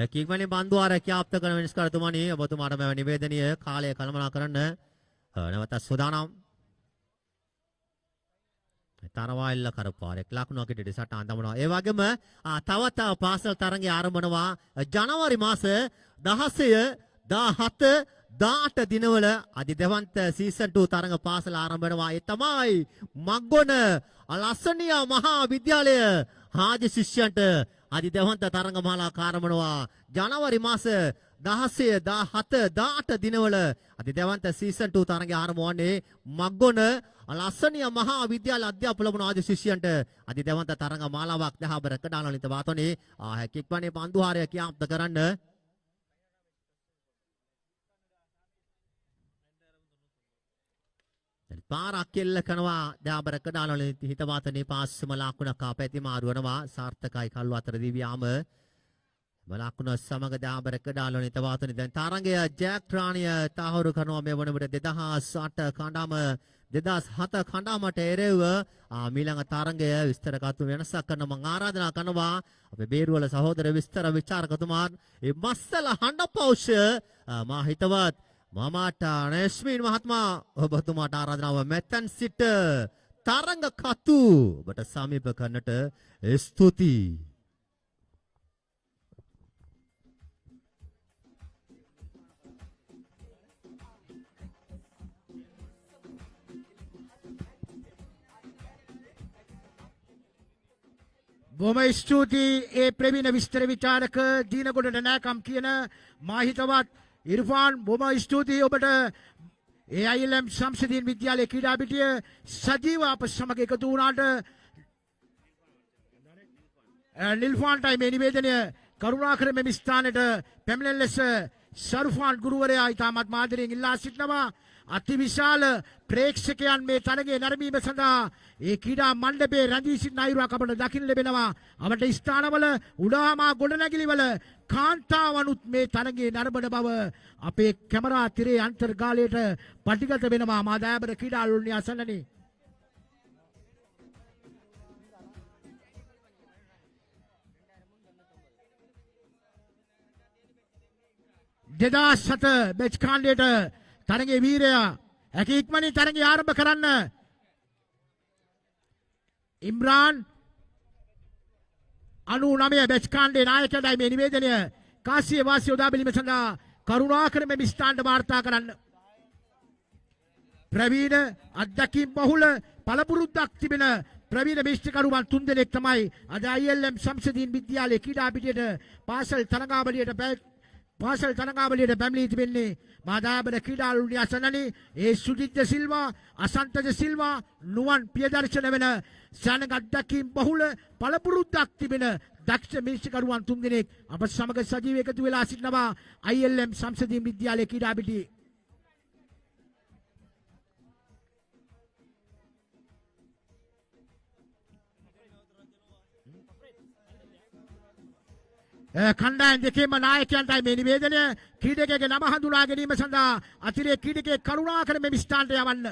A: කික්මනින් බන්දුවාරය ක්‍යාප්ත කරන විනිශ්චයතුමානි ඔබතුමාට මේ නිවේදනීය කාලය කළමනා කරන්න නැවත සූදානම්. තරවායිල්ල කරපාර 1 ලකුණක් ඉදිරියට සටහන් දමනවා. ඒ වගේම තවත් පාසල් තරඟය ආරම්භනවා ජනවාරි මාස 16 17 18 දිනවල අධිදවන්ත සීසන් 2 තරඟ පාසල ආරම්භ වෙනවා. ඒ තමයි මග්ගොන ලස්සනියා මහා විද්‍යාලය හාජි ශිෂ්‍යයන්ට අධිදවන්ත තරඟ මාලා ආරම්භනවා. ජනවාරි මාස 16 17 18 දිනවල අධිදවන්ත සීසන් 2 තරඟය ආරම්භ වන්නේ මග්ගොන ලස්සනියා මහා විද්‍යාල අධ්‍යාපන ලැබුණ ආජි ශිෂ්‍යයන්ට අධිදවන්ත තරඟ මාලාවක් දාඹර කඩාලෝනිත වාතනේ හැකික්වනේ පන්දුහාරය ක්‍යාප්ත කරන්න. පාරක් කෙල්ල කරනවා දාබර කඩාලවල හිතවාතනේ පාස්සම ලකුණක් ආපැති මාරුවනවා සාර්ථකයි කල්ු අතරදී ව්‍යාම මලකුණ සමග දාබර කඩාලවල හිතවාතනේ දැන් තරංගය ජැක් ට්‍රානිය තහවුරු කරනවා මේ වන විට 2008 කණ්ඩායම 2007 කණ්ඩායමට එරෙව්ව මීළඟ තරංගය විස්තරකතු වෙනසක් කරන මම ආරාධනා කරනවා අපේ බේරුවල සහෝදර විස්තර විචාරකතුමාන් මේ මස්සල හඬපෞෂ මා හිතවත් මමට රශ්මින් මහත්මයා ඔබතුමාට ආරාධනාව මෙතෙන් සිට තරංග කතු ඔබට සමීප කරන්නට ස්තුතියි.
D: බොහොම ස්තුතියි ඒ ප්‍රවීණ විස්තර විචාරක දීනගොඩ නැකම් කියන මාහිතවත් ඉර්ෆාන් බොහොම ස්තුතියි ඔබට AILM ශම්සුදීන් විද්‍යාලයේ ක්‍රීඩා පිටිය සජීව අප සමග එකතු වුණාට නිල්ෆාන්ටයි මේ නිවේදනය කරුණාකර මෙම ස්ථානයට පැමිණෙන ලෙස සරුෆාන් ගුරුවරයා ඉතාමත් මාදරයෙන් ඉල්ලා සිටිනවා. අතිවිශාල ප්‍රේක්ෂකයන් මේ තරගයේ නැරඹීම සඳහා ඒ ක්‍රීඩා මණ්ඩපයේ රැඳී සිටින අයුරක් අපට දකින්න ලැබෙනවා. අපට ස්ථානවල උඩාමා ගොඩනැගිලිවල කාන්තාවනුත් මේ තරගයේ නරඹන බව අපේ කැමරා තිරේ අන්තර්ජාලයට පටිගත වෙනවා. මා දයාබර ක්‍රීඩා අලුණිය අසන්නනේ. දෙදාස් 7 බෙච් කාණ්ඩයට තරගයේ වීරයා හැකි ඉක්මනින් තරගය ආරම්භ කරන්න ඉම්රාන් 99 බෙච් කාණ්ඩේ නායකයන්යි මේ නිවේදනය කාසිය වාසිය උදා බැලීම සඳහා කරුණාකර මේ ස්ථානට වාර්තා කරන්න. ප්‍රවීණ අධ්‍යක්ෂින් බහුල පළපුරුද්දක් තිබෙන ප්‍රවීණ මේෂ්ඨකරුවන් 3 දෙනෙක් තමයි අද ILM ශම්සුදීන් විද්‍යාලයේ ක්‍රීඩා පිටියට පාසල් තරඟාවලියට පැමිණී තිබෙන්නේ. මාදාබර ක්‍රීඩා අලුණිය අසන්නනි ඒ සුජිත් සිල්වා අසන්ත සිල්වා නුවන් පියදර්ශන වෙන සෑනක අධ්‍යක්ෂින් බහුල පළපුරුද්දක් තිබෙන දක්ෂ මේෂ්ඨකරුවන් 3 දෙනෙක් අප සමග සජීව එකතු වෙලා සිටිනවා ILM ශම්සුදීන් විද්‍යාලයේ ක්‍රීඩා පිටියේ. කණ්ඩායම් දෙකේම නායකයන්ටයි මේ නිවේදනය. ක්‍රීඩකයාගේ නම හඳුනා ගැනීම සඳහා අතිරේක ක්‍රීඩකයෙක් කරුණාකර මේ ස්ථානට යවන්න.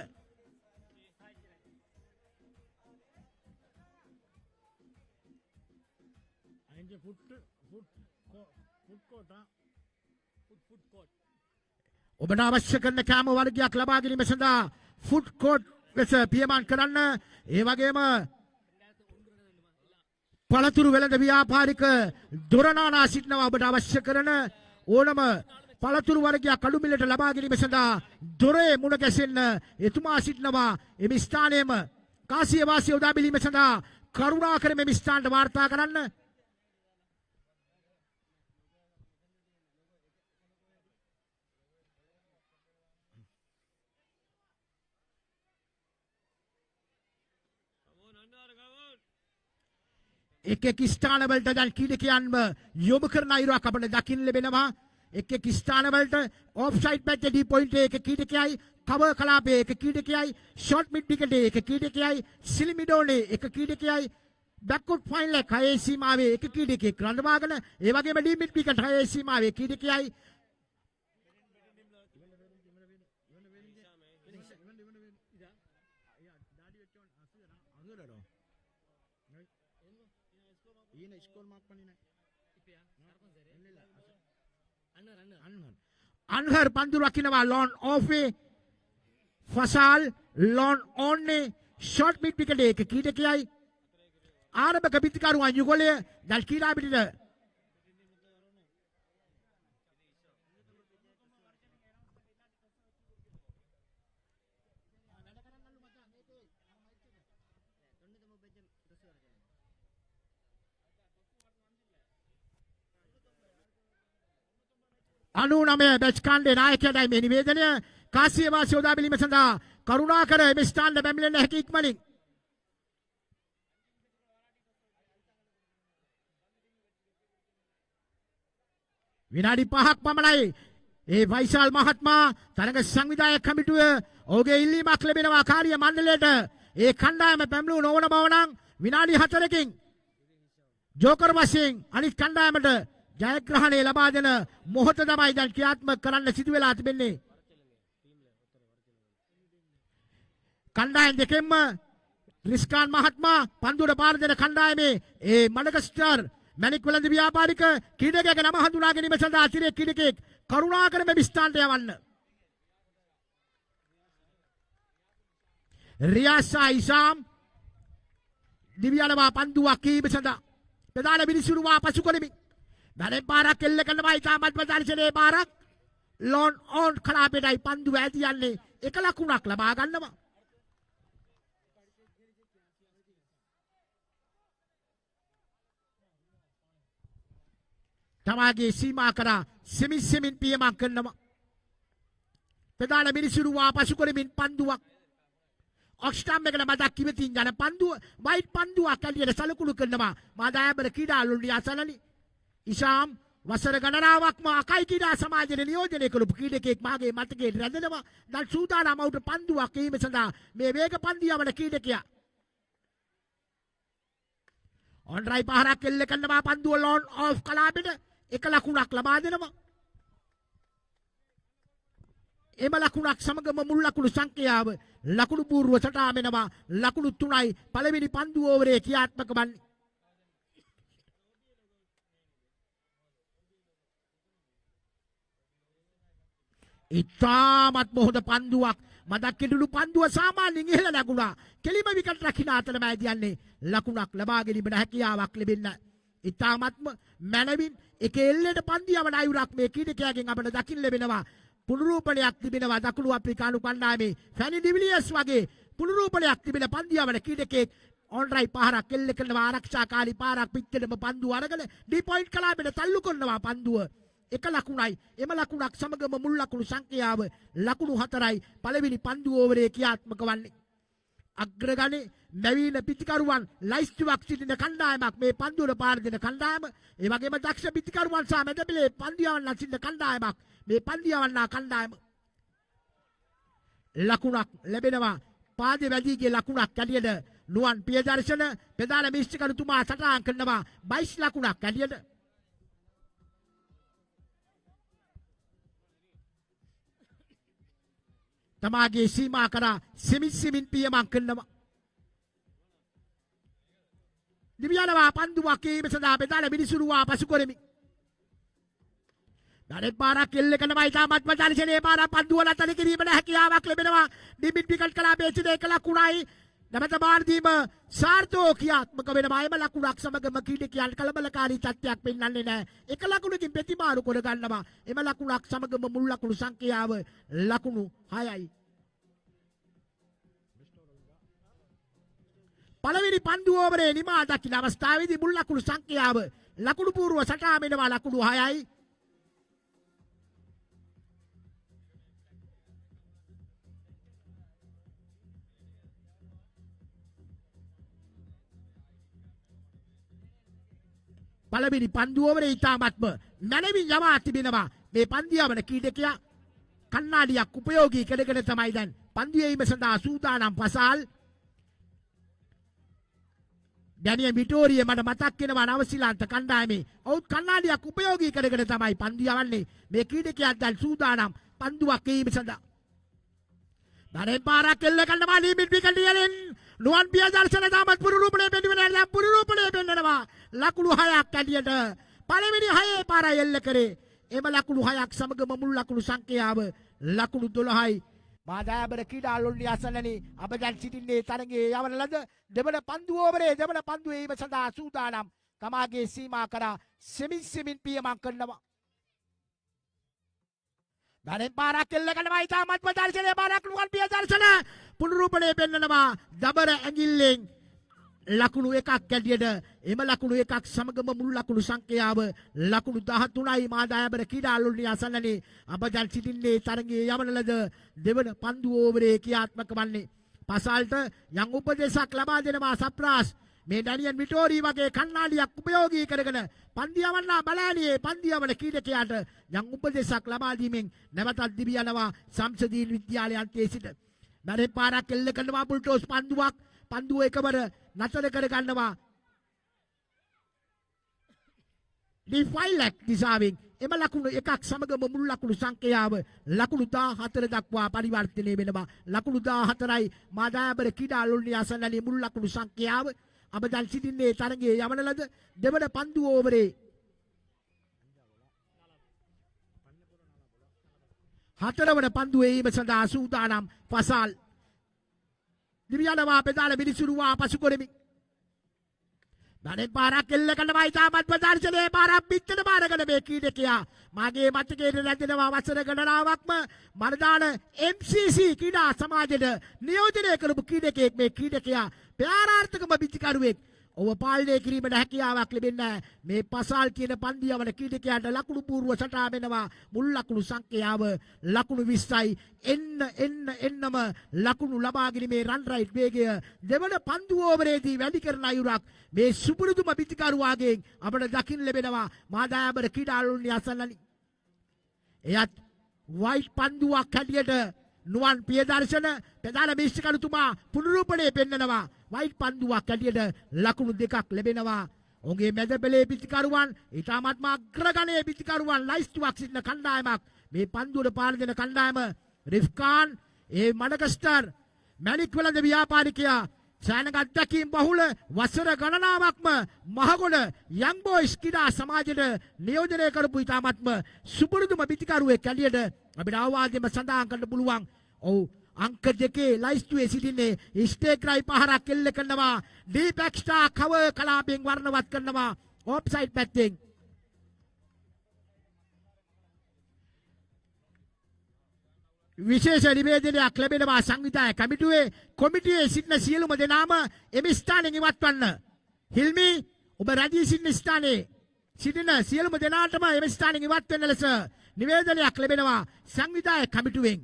D: ඔබට අවශ්‍ය කරන කෑම වර්ගයක් ලබා ගැනීම සඳහා ෆුඩ් කෝට් ලෙස පියමන් කරන්න. ඒ වගේම පළතුරු වෙළඳ ව්‍යාපාරික දොරනානා සිටිනවා. ඔබට අවශ්‍ය කරන ඕනම පළතුරු වර්ගයක් අඩු මිලට ලබා ගැනීම සඳහා දොරේ මුණ ගැසෙන්න එතුමා සිටිනවා. එමි ස්ථානයේම කාසිය වාසිය උදා බැලීම සඳහා කරුණාකර මෙමි ස්ථානට වාර්තා කරන්න. එක් ස්ථානවලට දැන් ක්‍රීඩකයන්ව යොමු කරන අයුරක් අපිට දකින්න ලැබෙනවා. එක් ස්ථානවලට ඔෆ්සයිඩ් පැත්තේ පොයින්ට් එක ක්‍රීඩකයයි, කවර් කලාපයේ එක ක්‍රීඩකයයි, ෂොට් මිඩ් විකටේ එක ක්‍රීඩකයයි, සිලිමිඩෝනේ එක ක්‍රීඩකයයි, බැක්වුඩ් ෆයිනල් එක හයේ සීමාවේ එක ක්‍රීඩකයෙක් රඳවාගෙන ඒ වගේම ඩී මිඩ් විකට හයේ සීමාවේ ක්‍රීඩකයයි අන්හර් පන්දු රකින්නවා. ලොන් ඕෆේ ෆසාල් ලොන් ඕන්නේ ෂොට් මිඩ් විකටේ එක ක්‍රීඩකයයි. ආරම්භක පිටිකරුවන් යුගලය දැන් ක්‍රීඩා පිටිට අනුනමය බැච් කාණ්ඩේ නායකයාටයි මේ නිවේදනය. කාසිය වාසිය උදා බැලීම සඳහා කරුණාකර මේ ස්ථානට පැමිණෙන්න හැකි ඉක්මනින්. විනාඩි 5ක් පමණයි ඒ වයිසාල් මහත්මයා තරඟ සංවිධායක කමිටුව ඔහුගේ ඉල්ලීමක් ලැබෙනවා කාර්ය මණ්ඩලයට. ඒ කණ්ඩායම පැමිණු නොවන බව නම් විනාඩි 4කින් ජෝකර් වශයෙන් අනිත් කණ්ඩායමට ජයග්‍රහණය ලබා දෙන මොහොත තමයි දැන් ක්‍රියාත්මක කරන්න සිදු වෙලා තිබෙන්නේ. කණ්ඩායම් දෙකෙන්ම රිස්කාන් මහත්මයා පන්දුවට පාර දෙන කණ්ඩායමේ ඒ මඩගස්ටර් මැණික් වෙළඳ ව්‍යාපාරික ක්‍රීඩකයෙක් නම හඳුනා ගැනීම සඳහා තිරේ ක්‍රීඩකයෙක් කරුණාකර මේ ස්ථානට යවන්න. රියාසා ඉසාම් දිව්‍යලවා පන්දුවක් කීම සඳහා ප්‍රධාන විනිසුරුවා පසු කරමින් බැලෙන් පාරක් එල්ල කරනවා. ඉතාමත් ප්‍රදර්ශනයේ පාරක් ලෝන් ඕන් කලාපයටයි පන්දුව ඇති යන්නේ. එක ලකුණක් ලබා ගන්නවා. තමාගේ සීමා කරා සෙමින් පියමක් කරනවා. ප්‍රධාන මිනිසුරුවා පසු කරමින් පන්දුවක් ඔක්ස්ටම් එකට මතක් කිවතින් යන පන්දුව වයිට් පන්දුවක් ඇලියට සලකුණු කරනවා. මාදායබර ක්‍රීඩාලුන්ගේ අසලනි ඉෂාම් වසර ගණනාවක්ම අකයි ක්‍රීඩා සමාජයට නියෝජනය කරපු ක්‍රීඩකයෙක් මාගේ මතකයේ රැඳෙනවා. දැන් සූදානම් වුට පන්දුවක් ඒම සඳහා මේ වේග පන්දියවන ක්‍රීඩකයා ඔන්රයි පහරක් එල්ල කරනවා. පන්දුව ලෝන් ඔෆ් කලාපෙට එක ලකුණක් ලබා දෙනවා. එම ලකුණක් සමගම මුල් ලකුණු සංඛ්‍යාව ලකුණු පූර්ව සටහනෙනවා. ලකුණු 3යි පළවෙනි පන්දු ඕවරේ ක්‍රියාත්මක වන්නේ. ඉතාමත් මොහොත පන්දුවක් මදක් කෙඩුණු පන්දුව සාමාන්‍යයෙන් ඉහළ නැගුණා. කෙලිම විකට රකින්න අතරමැද යන්නේ ලකුණක් ලබා ගැනීමට හැකියාවක් ලැබෙන්න. ඉතාමත්ම මනවින් එක එල්ලේට පන්දියවන අයුරක් මේ ක්‍රීඩකයාගෙන් අපට දකින්න ලැබෙනවා. පුනරූපණයක් තිබෙනවා දකුණු අප්‍රිකානු කණ්ඩායමේ ෆැනි ඩිවිලියර්ස් වගේ පුනරූපණයක් තිබෙන පන්දියවන ක්‍රීඩකයෙක් ඔන්රයි පහරක් එල්ල කරනවා. ආරක්ෂාකාරී පාරක් පිටතටම පන්දුව අරගෙන ඩී පොයින්ට් කලාපෙට තල්ලු කරනවා. පන්දුව එක ලකුණයි. එම ලකුණක් සමගම මුල් ලකුණු සංඛ්‍යාව ලකුණු 4යි පළවෙනි පන්දු ඕවරේ ක්‍රියාත්මක වන්නේ. අග්‍රගණේ නවීන පිටිකරුවන් ලයිස්තුවක් සිටින කණ්ඩායමක් මේ පන්දුවට පාර දෙන කණ්ඩායම. ඒ වගේම දක්ෂ පිටිකරුවන් සහ මැදපෙළේ පන්දියවන්න සිටින කණ්ඩායමක් මේ පන්දියවන්නා කණ්ඩායම. ලකුණක් ලැබෙනවා. පාදේ වැදීගේ ලකුණක් ඇටියට නුවන් පියදර්ශන ප්‍රධාන මිනිස්ත්‍රිකරුතුමා සටහන් කරනවා 22 ලකුණක් ඇටියට. තමාගේ සීමා කරා සෙමින් පියමක් කරනවා. දිව්‍යලවා පන්දුවක් කීම සඳහා ප්‍රධාන මිනිසුරුවා පසු කරමි. දැන් පාරක් එල්ල කරනවා. ඉතාමත් ප්‍රදර්ශනයේ පාරක් පන්දුව නතර කිරීමට හැකියාවක් ලැබෙනවා. ඩිමිට් විකට් කලාපයේ සිට එක ලකුණයි නැවත බාර දීම සාර්ථකීයාත්මක වෙනවා. එම ලකුණක් සමගම ක්‍රීඩකයන් කලබලකාරී තත්ත්වයක් පෙන්වන්නේ නැහැ. එක ලකුණකින් ප්‍රතිමාරු කර ගන්නවා. එම ලකුණක් සමගම මුල් ලකුණු සංඛ්‍යාව ලකුණු 6යි. පළවෙනි පන්දු ඕවරේ නිමා දක්වන අවස්ථාවේදී මුල් ලකුණු සංඛ්‍යාව ලකුණු පූර්ව සටහනෙනවා ලකුණු 6යි. පළවෙනි පන්දු ඕවරේ ඉතාමත්ම මැනවින් යවා තිබෙනවා. මේ පන්දියවන ක්‍රීඩකයා කණ්ණාඩියක් උපයෝගී කරගෙන තමයි දැන් පන්දියීම සඳහා සූදානම්. පසාල් ඩැනියල් විටෝරිය මට මතක් වෙනවා නවසීලන්ත කණ්ඩායමේ. ඔවුත් කණ්ණාඩියක් උපයෝගී කරගෙන තමයි පන්දියවන්නේ. මේ ක්‍රීඩකයා දැන් සූදානම් පන්දුවක් ඒීම සඳහා. බරෙන් පාරක් එල්ල කරනවා. ලිමිට් විකට් යලින් නුවන් පියදර්ශන තාමත් පුනරූපණය පෙන්වනවා. පුනරූපණය පෙන්වනවා. ලකුණු 6ක් ඇටියට පළවෙනි 6 පාර එල්ල කරේ. එම ලකුණු 6ක් සමගම මුල් ලකුණු සංඛ්‍යාව ලකුණු 12යි. මාදායබර ක්‍රීඩාලුන්ගේ අසලනේ අප දැන් සිටින්නේ තරගයේ යවන ලද දෙවන පන්දු ඕවරේ දෙවන පන්දු ඒම සඳහා සූදානම්. තමාගේ සීමා කරා සෙමින් පියමක් කරනවා. බැලෙන් පාරක් එල්ල කරනවා. ඉතාමත් ප්‍රදර්ශනයේ පාරක් නුවන් පියදර්ශන පුනරූපණය පෙන්වනවා. දබර ඇඟිල්ලෙන් ලකුණු 1ක් ඇටියට එම ලකුණු 1ක් සමගම මුල් ලකුණු සංඛ්‍යාව ලකුණු 13යි. මාදායබර ක්‍රීඩාලුන්ගේ අසලනේ අප දැන් සිටින්නේ තරගයේ යවන ලද දෙවන පන්දු ඕවරේ ක්‍රියාත්මක වන්නේ. පසාල්ට යම් උපදේශක් ලබා දෙනවා සප්‍රාස්. මේ ඩැනියන් විටෝරි වගේ කණ්ණාඩියක් උපයෝගී කරගෙන පන්දියවන්නා බලෑනියේ පන්දියවන ක්‍රීඩකයාට යම් උපදේශක් ලබා දීමෙන් නැවතත් දිවි යනවා සම්සදීන් විද්‍යාලය අන්තයේ සිට. මරේ පාරක් එල්ල කරනවා බුල්ටෝස් පන්දුව එකවර නතර කර ගන්නවා. ඩිෆයිලක් දිසාවෙන් එම ලකුණු එකක් සමගම මුල් ලකුණු සංඛ්‍යාව ලකුණු 14 දක්වා පරිවර්තනය වෙනවා. ලකුණු 14යි මාදායබර ක්‍රීඩා ලොල්නිය අසන්නලී මුල් ලකුණු සංඛ්‍යාව. අප දැන් සිටින්නේ තරගයේ යවන ලද දෙවන පන්දු ඕවරේ 4 වන පන්දුවේ ඊම සඳහා සූදානම් පසාල් දිවියනවා පෙදාල මිනිසුරුවා පසු කරමින් දැන් පාරක් එල්ල කරනවා ඉතාමත් ප්‍රදර්ශනයේ පාරක් පිටට බාරගෙන මේ ක්‍රීඩකයා මාගේ මතකයේ රැඳෙනවා වසර ගණනාවක්ම මරදාන MCC ක්‍රීඩා සමාජයට නියෝජනය කරපු ක්‍රීඩකයෙක් මේ ක්‍රීඩකයා ප්‍රාරාර්ථකම පිටිකරුවෙක් ඔව පාලනය කිරීමට හැකියාවක් ලැබෙන්නේ මේ පසාල් කියන පන්දියවන ක්‍රීඩකයාට ලකුණු පූර්ව සටහා වෙනවා මුල් ලකුණු සංඛ්‍යාව ලකුණු 20යි එන්නම ලකුණු ලබා ගැනීමේ රන් රයිට් වේගය දෙවන පන්දු ඕවරේදී වැඩි කරන අයුරක් මේ සුපුරුදුම පිටිකරුවාගෙන් අපට දකින්න ලැබෙනවා මාදායබර ක්‍රීඩාලුන්‍ය අසන්නනි. එයත් වයිට් පන්දුවක් හැටියට නුවන් පියදර්ශන ප්‍රධාන මේෂකරුතුමා පුනරූපණය පෙන්නනවා. වයිට් පන්දුවක් හැටියට ලකුණු 2ක් ලැබෙනවා. ඔහුගේ මැද පෙළේ පිටිකරුවන් ඊටාත්ම අග්‍රගණයේ පිටිකරුවන් ලයිස්තුවක් සිටින කණ්ඩායමක්. මේ පන්දුවට පාර දෙන කණ්ඩායම රිෆ්කාන් ඒ මඩගස්ටර් මැණික් වෙළඳ ව්‍යාපාරිකයා සෑනක අත්දැකීම් බහුල වසර ගණනාවක්ම මහගොඩ යං බෝයිස් ක්‍රීඩා සමාජයට නියෝජනය කරපු ඉතාමත්ම සුපුරුදුම පිටිකරුවෙක් ඇලියට අපිට අවවාදෙම සඳහන් කරන්න පුළුවන්. ඔව් අංක 2 ලයිස්තුවේ සිටින්නේ ස්ටේක්රයි පහරක් එල්ල කරනවා ඩීපැක්ස්ටා කවර් කලාපයෙන් වර්ණවත් කරනවා ඔෆ්සයිඩ් පැත්තෙන්. විශේෂ නිවේදනයක් ලැබෙනවා සංවිධායක කොමිටුවේ සිටින සියලුම දෙනාම එම ස්ථානයෙන් ඉවත්වන්න. හිල්මි ඔබ රැඳී සිටින ස්ථානයේ සිටින සියලුම දෙනාටම එම ස්ථානයෙන් ඉවත් වෙන ලෙස නිවේදනයක් ලැබෙනවා සංවිධායක කමිටුවෙන්.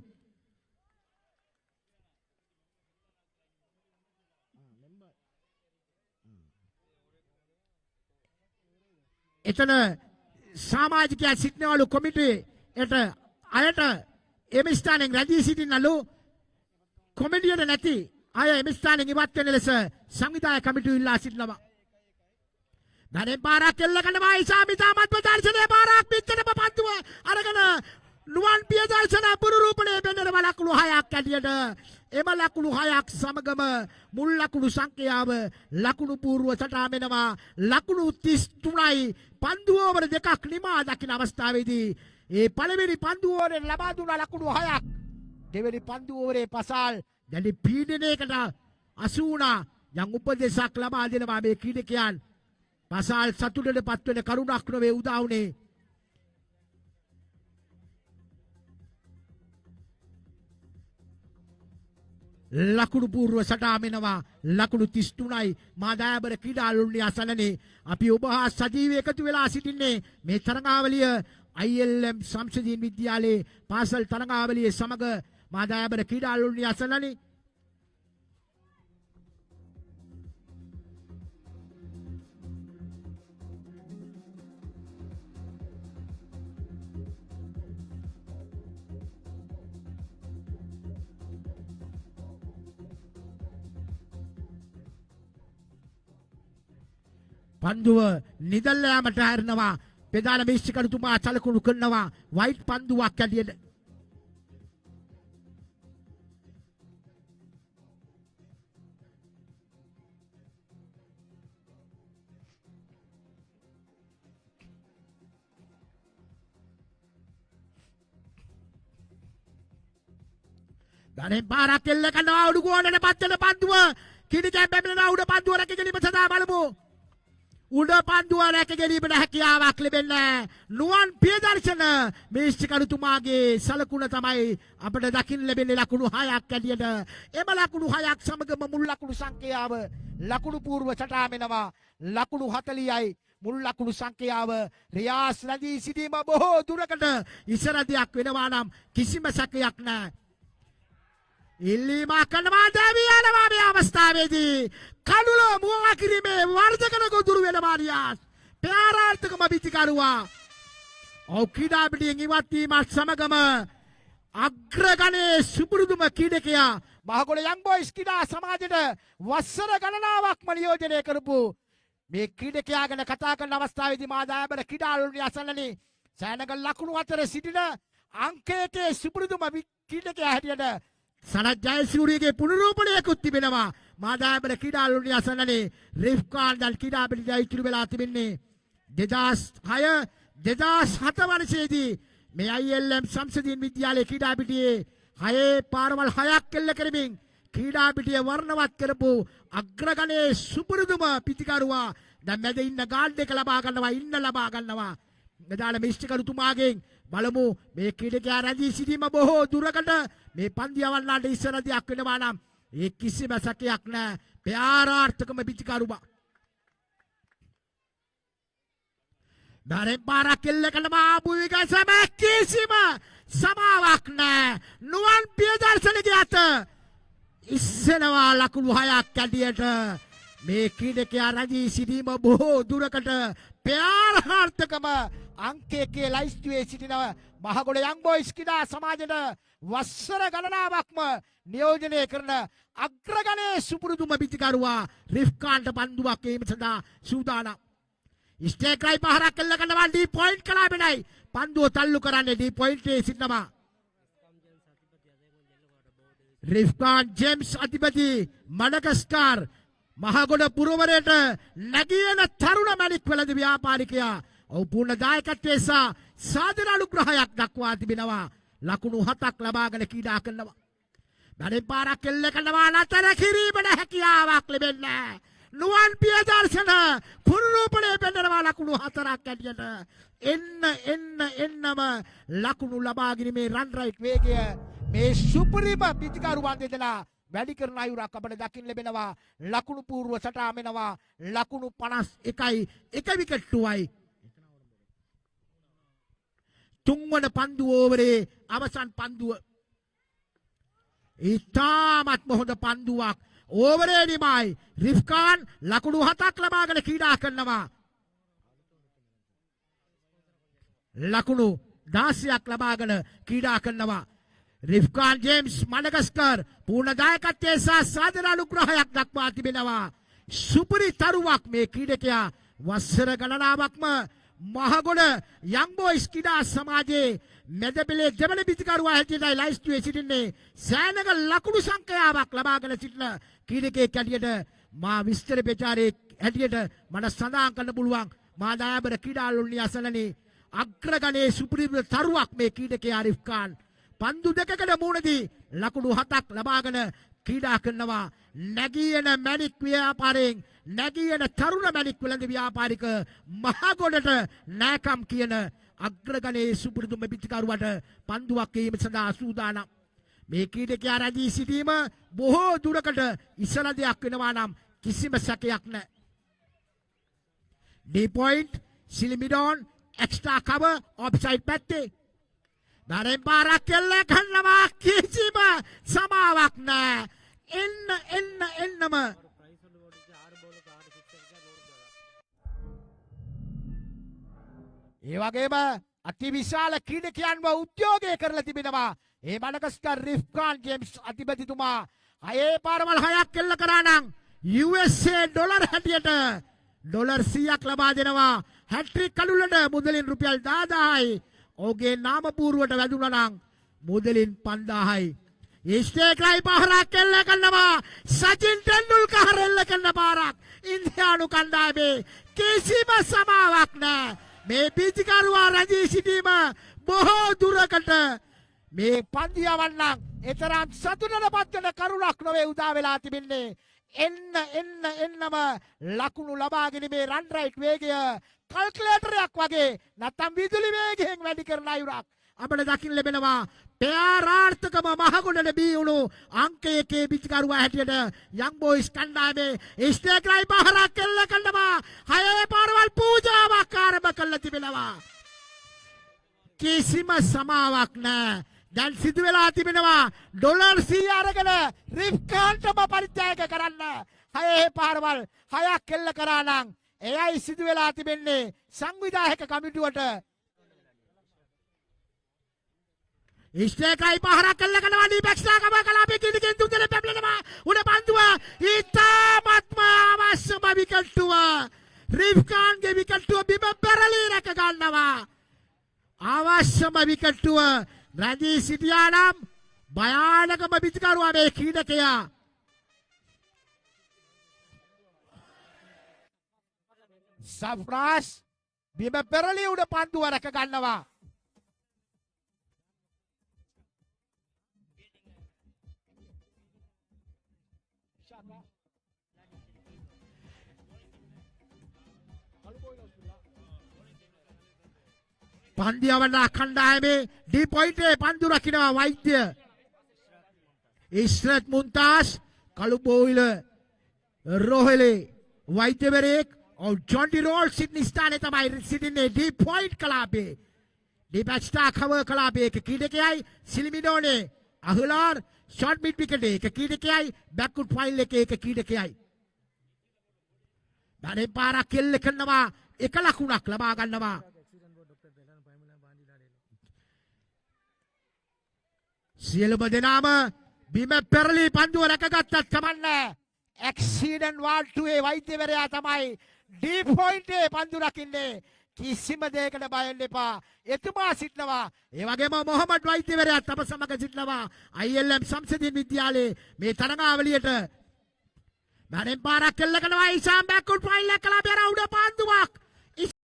D: එතන සමාජිකයා සිටිනවලු කොමිටුවේට අයට එම ස්ථානයෙන් රැඳී සිටිනලු කොමිටියට නැති අය එම ස්ථානයෙන් ඉවත් වෙන ලෙස සංවිධායක කමිටුව ඉල්ලා සිටිනවා. දැන් පාරක් එල්ල කරනවා ඉසාමිතාමත් ප්‍රදර්ශනයේ පාරක් පිටතට පපත්තුව අරගෙන නුවන් පියදර්ශන පුරුරූපණය වෙන්නන ලකුණු 6ක් ඇටියට එම ලකුණු 6ක් සමගම මුල් ලකුණු සංඛ්‍යාව ලකුණු පූර්ව සටහා වෙනවා ලකුණු 33යි පන්දු ඕවර 2ක් නිමා දකින අවස්ථාවේදී ඒ පළවෙනි පන්දු ඕවරේ ලබා දුන ලකුණු 6ක් දෙවෙනි පන්දු ඕවරේ පසාල් දැඩි පීඩනයකට අසු වුණා. යම් උපදේශක් ලබා දෙනවා මේ ක්‍රීඩකයන්. පසාල් සතුටට පත්වෙන කරුණක් නොවේ උදා වුණේ. ලකුණු පූර්ව සටහා වෙනවා ලකුණු 33යි මාදායබර ක්‍රීඩාලුන්‍ය අසන්නනේ. අපි ඔබ හා සජීවී එකතු වෙලා සිටින්නේ මේ තරඟාවලිය ILM සම්සදීන් විද්‍යාලයේ පාසල් තරඟාවලියේ සමග මාදායබර ක්‍රීඩාලුන්‍ය අසන්නනේ. පන්දුව නිදල් යාමට හැරෙනවා. ප්‍රධාන මේෂකරුතුමා සලකුණු කරනවා වයිට් පන්දුවක් ඇටියට. දැන් පාරක් එල්ල කරනවා උඩු ගෝනට පත් වෙන පන්දුව කිඩිකැම් බැමිණෙනවා උඩ පන්දුව රැක ගැනීම සඳහා බලමු. උඩ පන්දුව රැක ගැනීමට හැකියාවක් ලැබෙන්නේ නුවන් පියදර්ශන මේෂකරුතුමාගේ සලකුණ තමයි අපිට දකින්න ලැබෙන්නේ ලකුණු 6ක් ඇටියට. එම ලකුණු 6ක් සමගම මුල් ලකුණු සංඛ්‍යාව ලකුණු පූර්ව සටහා වෙනවා ලකුණු 40යි මුල් ලකුණු සංඛ්‍යාව. රියාස් රැඳී සිටීම බොහෝ දුරකට ඉස්සරහට වෙනවා නම් කිසිම සැකයක් නැහැ. ඉල්ලීමක් කරනවා දැවි යනවා මේ අවස්ථාවේදී කඩුල මුවා කිරීමේ වර්ධකන ගොදුරු වෙනවා රියාස් පෙරාර්ථකම පිටිකරුවා ඔක්කිඩා පිටියෙන් ඉවත් වීමත් සමගම අග්‍රගණයේ සුපුරුදුම ක්‍රීඩකයා මහගොඩ යං බොයිස් ක්‍රීඩා සමාජයට වසර ගණනාවක්ම නියෝජනය කරපු මේ ක්‍රීඩකයා ගැන කතා කරන අවස්ථාවේදී මාදායබර ක්‍රීඩාලුණු අසන්නනි සෑනගල් ලකුණු අතර සිටින අංකයේ සුපුරුදුම ක්‍රීඩකයා හැටියට සනත් ජයසූරියගේ පුනරූපණයකුත් තිබෙනවා මාදායබර ක්‍රීඩාලුණු අසන්නනි රිෆ්කාන් දල් ක්‍රීඩා පිටිය ඉතුරු වෙලා තිබෙන්නේ 2006 2007 වර්ෂයේදී මේ ILM සංසදීන් විද්‍යාලයේ ක්‍රීඩා පිටියේ 6 පාරවල් 6ක් කෙල්ල කරමින් ක්‍රීඩා පිටිය වර්ණවත් කරපු අග්‍රගණයේ සුපුරුදුම පිටිකරුවා දැන් මැද ඉන්න ගාඩ් එක ලබා ගන්නවා මෙදාල මිස්ටිකරුතුමාගෙන් බලමු මේ ක්‍රීඩකයා රැඳී සිටීම බොහෝ දුරකට මේ පන්දු යවන්නාට ඉස්සරදියක් වෙනවා නම් ඒ කිසිම සැකයක් නැහැ පෙරාර්ථකම පිටිකරුවා පාරක් කෙල්ල කරනවා ආපු විගසම කිසිම සමාවක් නැහැ නුවන් පියදර්ශනගේ අත ඉස්සෙනවා ලකුණු 6ක් ඇටියට මේ ක්‍රීඩකයා රැඳී සිටීම බොහෝ දුරකට පෙරාර්ථකම අංකයේ ලයිස්තුවේ සිටින මහගොඩ යං බොයිස් ක්‍රීඩා සමාජයට වසර ගණනාවක්ම නියෝජනය කරන අග්‍රගණයේ සුපුරුදුම පිටිකරුවා රිෆ්කාන්ට පන්දුවක් ඒම සඳහා සූදානම් ස්ටේක්‍රයි පහරක් කෙල්ල කරනවා ඩී පොයින්ට් කලා බෙනයි පන්දුව තල්ලු කරන්නේ ඩී පොයින්ට්ේ සිටිනවා රිෆ්කාන් ජේම්ස් අධිපති මඩගස්කාර් මහගොඩ පුරවරයට නැගියන තරුණ මැණික් වෙළඳ ව්‍යාපාරිකයා ඔහු පූර්ණ දායකත්වයේ සහ සාදර අනුග්‍රහයක් දක්වා තිබෙනවා ලකුණු 7ක් ලබාගෙන ක්‍රීඩා කරනවා බඩේ පාරක් කෙල්ල කරනවා නතර කිරීමට හැකියාවක් ලැබෙන්නේ නුවන් පියදර්ශන පුනරූපණය පෙන්වනවා ලකුණු 4ක් ඇටියට එන්නම ලකුණු ලබා ගැනීමේ රන් රයිට් වේගය මේ සුපරිම පිටිකරුවන් දෙදෙනා වැඩි කරන අයුරක් අපට දකින්න ලැබෙනවා ලකුණු පූර්ව සටහන් වෙනවා ලකුණු 51යි එක විකට්ටුවයි තුන්වන පන්දු ඕවරේ අවසන් පන්දුව ඉතාමත් හොඳ පන්දුවක් ඕවරේදීමයි රිෆ්කාන් ලකුණු 7ක් ලබාගෙන ක්‍රීඩා කරනවා ලකුණු 16ක් ලබාගෙන ක්‍රීඩා කරනවා රිෆ්කාන් ජේම්ස් මඩගස්කර් පූර්ණ දායකත්වයේ සහ සාදර අනුග්‍රහයක් දක්වා තිබෙනවා සුපිරි තරුවක් මේ ක්‍රීඩකයා වසර ගණනාවක්ම මහගොඩ යං බොයිස් ක්‍රීඩා සමාජයේ මෙදපෙළේ දෙවන පිටිකරුවා හැටියටයි ලයිස්තුවේ සිටින්නේ සෑනක ලකුණු සංඛ්‍යාවක් ලබාගෙන සිටින ක්‍රීඩකයෙක් හැටියට මා විස්තර ප්‍රචාරයේ හැටියට මට සඳහන් කරන්න පුළුවන් මා දායබර ක්‍රීඩාලුණු අසලනේ අග්‍රගණයේ සුපිරිම තරුවක් මේ ක්‍රීඩකයා රිෆ්කාන් පන්දු දෙකකට මුහුණදී ලකුණු 7ක් ලබාගෙන ක්‍රීඩා කරනවා නැගියන මැණික් ව්‍යාපාරයෙන් නැගියන තරුණ මැණික් වෙළඳ ව්‍යාපාරික මහගොඩට නෑකම් කියන අග්‍රගණයේ සුපුරුදුම පිටිකරුවට පන්දුවක් වීම සඳහා සූදානම් මේ ක්‍රීඩකයා රැඳී සිටීම බොහෝ දුරකට ඉස්සල දෙයක් වෙනවා නම් කිසිම සැකයක් නැහැ ඩී පොයින්ට් සිලිමිඩෝන් එක්ස්ට්‍රා කවර් ඔෆ්සයිඩ් පැත්තේ බරෙන් පාරක් කෙල්ල කරනවා කිසිම සමාවක් නැහැ එන්නම ඒ වගේම අතිවිශාල ක්‍රීඩකයන්ව උද්යෝගය කරලා තිබෙනවා ඒ මඩගස්කර් රිෆ්කාන් ජේම්ස් අධිපතිතුමා 6 පාරවල් 6ක් කෙල්ල කරා නම් USA ඩොලර් හැටියට ඩොලර් 100ක් ලබා දෙනවා හැට්‍රික් කඩුලට මුදලින් රුපියල් 10000යි ඔහුගේ නාම පූර්වට වැදුණා නම් මුදලින් 5000යි ඉස්ටේක්‍රයි පහරක් කෙල්ල කරනවා සචින් තෙන්ඩුල්කර් එල්ල කරන පාරක් ඉන්දියානු කණ්ඩායමේ කිසිම සමාවක් නැහැ මේ පිටිකරුවා රැඳී සිටීම බොහෝ දුරකට මේ පන්දු යවන්නම් එතරම් සතුටට පත්වන කරුණක් නොවේ උදා වෙලා තිබෙන්නේ එන්නම ලකුණු ලබා ගැනීමේ රන් රයිට් වේගය කල්කියුලේටරයක් වගේ නැත්නම් විදුලි වේගයෙන් වැඩි කරන අයුරක් අපිට දකින්න ලැබෙනවා පෙරාර්ථකම මහගොඩට බී වුණු අංක 1 පිටිකරුවා හැටියට යං බොයිස් කණ්ඩායමේ ඉස්ටේක්‍රයි පහරක් කෙල්ල කරනවා 6 පාරවල් පූජාවක් ආරම්භ කළා තිබෙනවා කිසිම සමාවක් නැහැ දැන් සිදු වෙලා තිබෙනවා ඩොලර් 100 අරගෙන රිෆ්කාන්ටම පරිත්‍යාග කරන්න. 6 පාරවල් 6ක් කෙල්ල කරා නම් එයයි සිදු වෙලා තිබෙන්නේ සංවිධායක කමිටුවට. ඉස්ටේකයි පහරක් කළ කරනවා ඩීපැක්ස්ලා කම කලාපේ කිලිකෙන් තුන් දෙනෙක් පැමිණෙනවා. උඩ පන්දුව ඉතාමත්ම අවශ්‍යම විකට්ටුව. රිෆ්කාන්ගේ විකට්ටුව බිම පෙරලී රැක ගන්නවා. අවශ්‍යම විකට්ටුව රැඳී සිටියා නම් භයානකම පිටිකරුවා මේ ක්‍රීඩකයා. සෆ්‍රාස් බිම පෙරලී උඩ පන්දුව රැක ගන්නවා. පන්දියවන කණ්ඩායමේ ඩී පොයින්ටේ පන්දු රකින්නවා වෛද්‍ය ඉස්රත් මුන්තාස් කළුබෝවිල රෝහෙලේ වෛද්‍යවරයෙක් ජොන්ටි රෝල් සිඩ්නි ස්ථානයේ තමයි සිටින්නේ ඩී පොයින්ට් කලාපේ. ඩී පැක්ස්ටා කවර් කලාපේ එක ක්‍රීඩකයයි සිලිමිඩෝනේ අහුලාර් ෂොට් මිඩ් විකටේ එක ක්‍රීඩකයයි බැක්වුඩ් ෆයිල් එකේ එක ක්‍රීඩකයයි. බැරේ පාරක් කෙල්ල කරනවා එක ලකුණක් ලබා ගන්නවා. සියලුම දෙනාම බිම පෙරලී පන්දුව රැකගත්තත් කමන්න. ඇක්සිඩන්ට් වාල්ටුවේ වෛද්‍යවරයා තමයි ඩී පොයින්ටේ පන්දු රකින්නේ. කිසිම දෙයකට බය වෙන්න එපා. එතුමා සිටනවා. ඒ වගේම මොහමඩ් වෛද්‍යවරයාත් අප සමග සිටනවා. ILM සම්සදින් විද්‍යාලයේ මේ තරඟාවලියට මැරෙන් පාරක් කෙල්ල කරනවා. ඉසාම් බැක්වුඩ් ෆයිල් එක කළා බැර උඩ පන්දුවක්.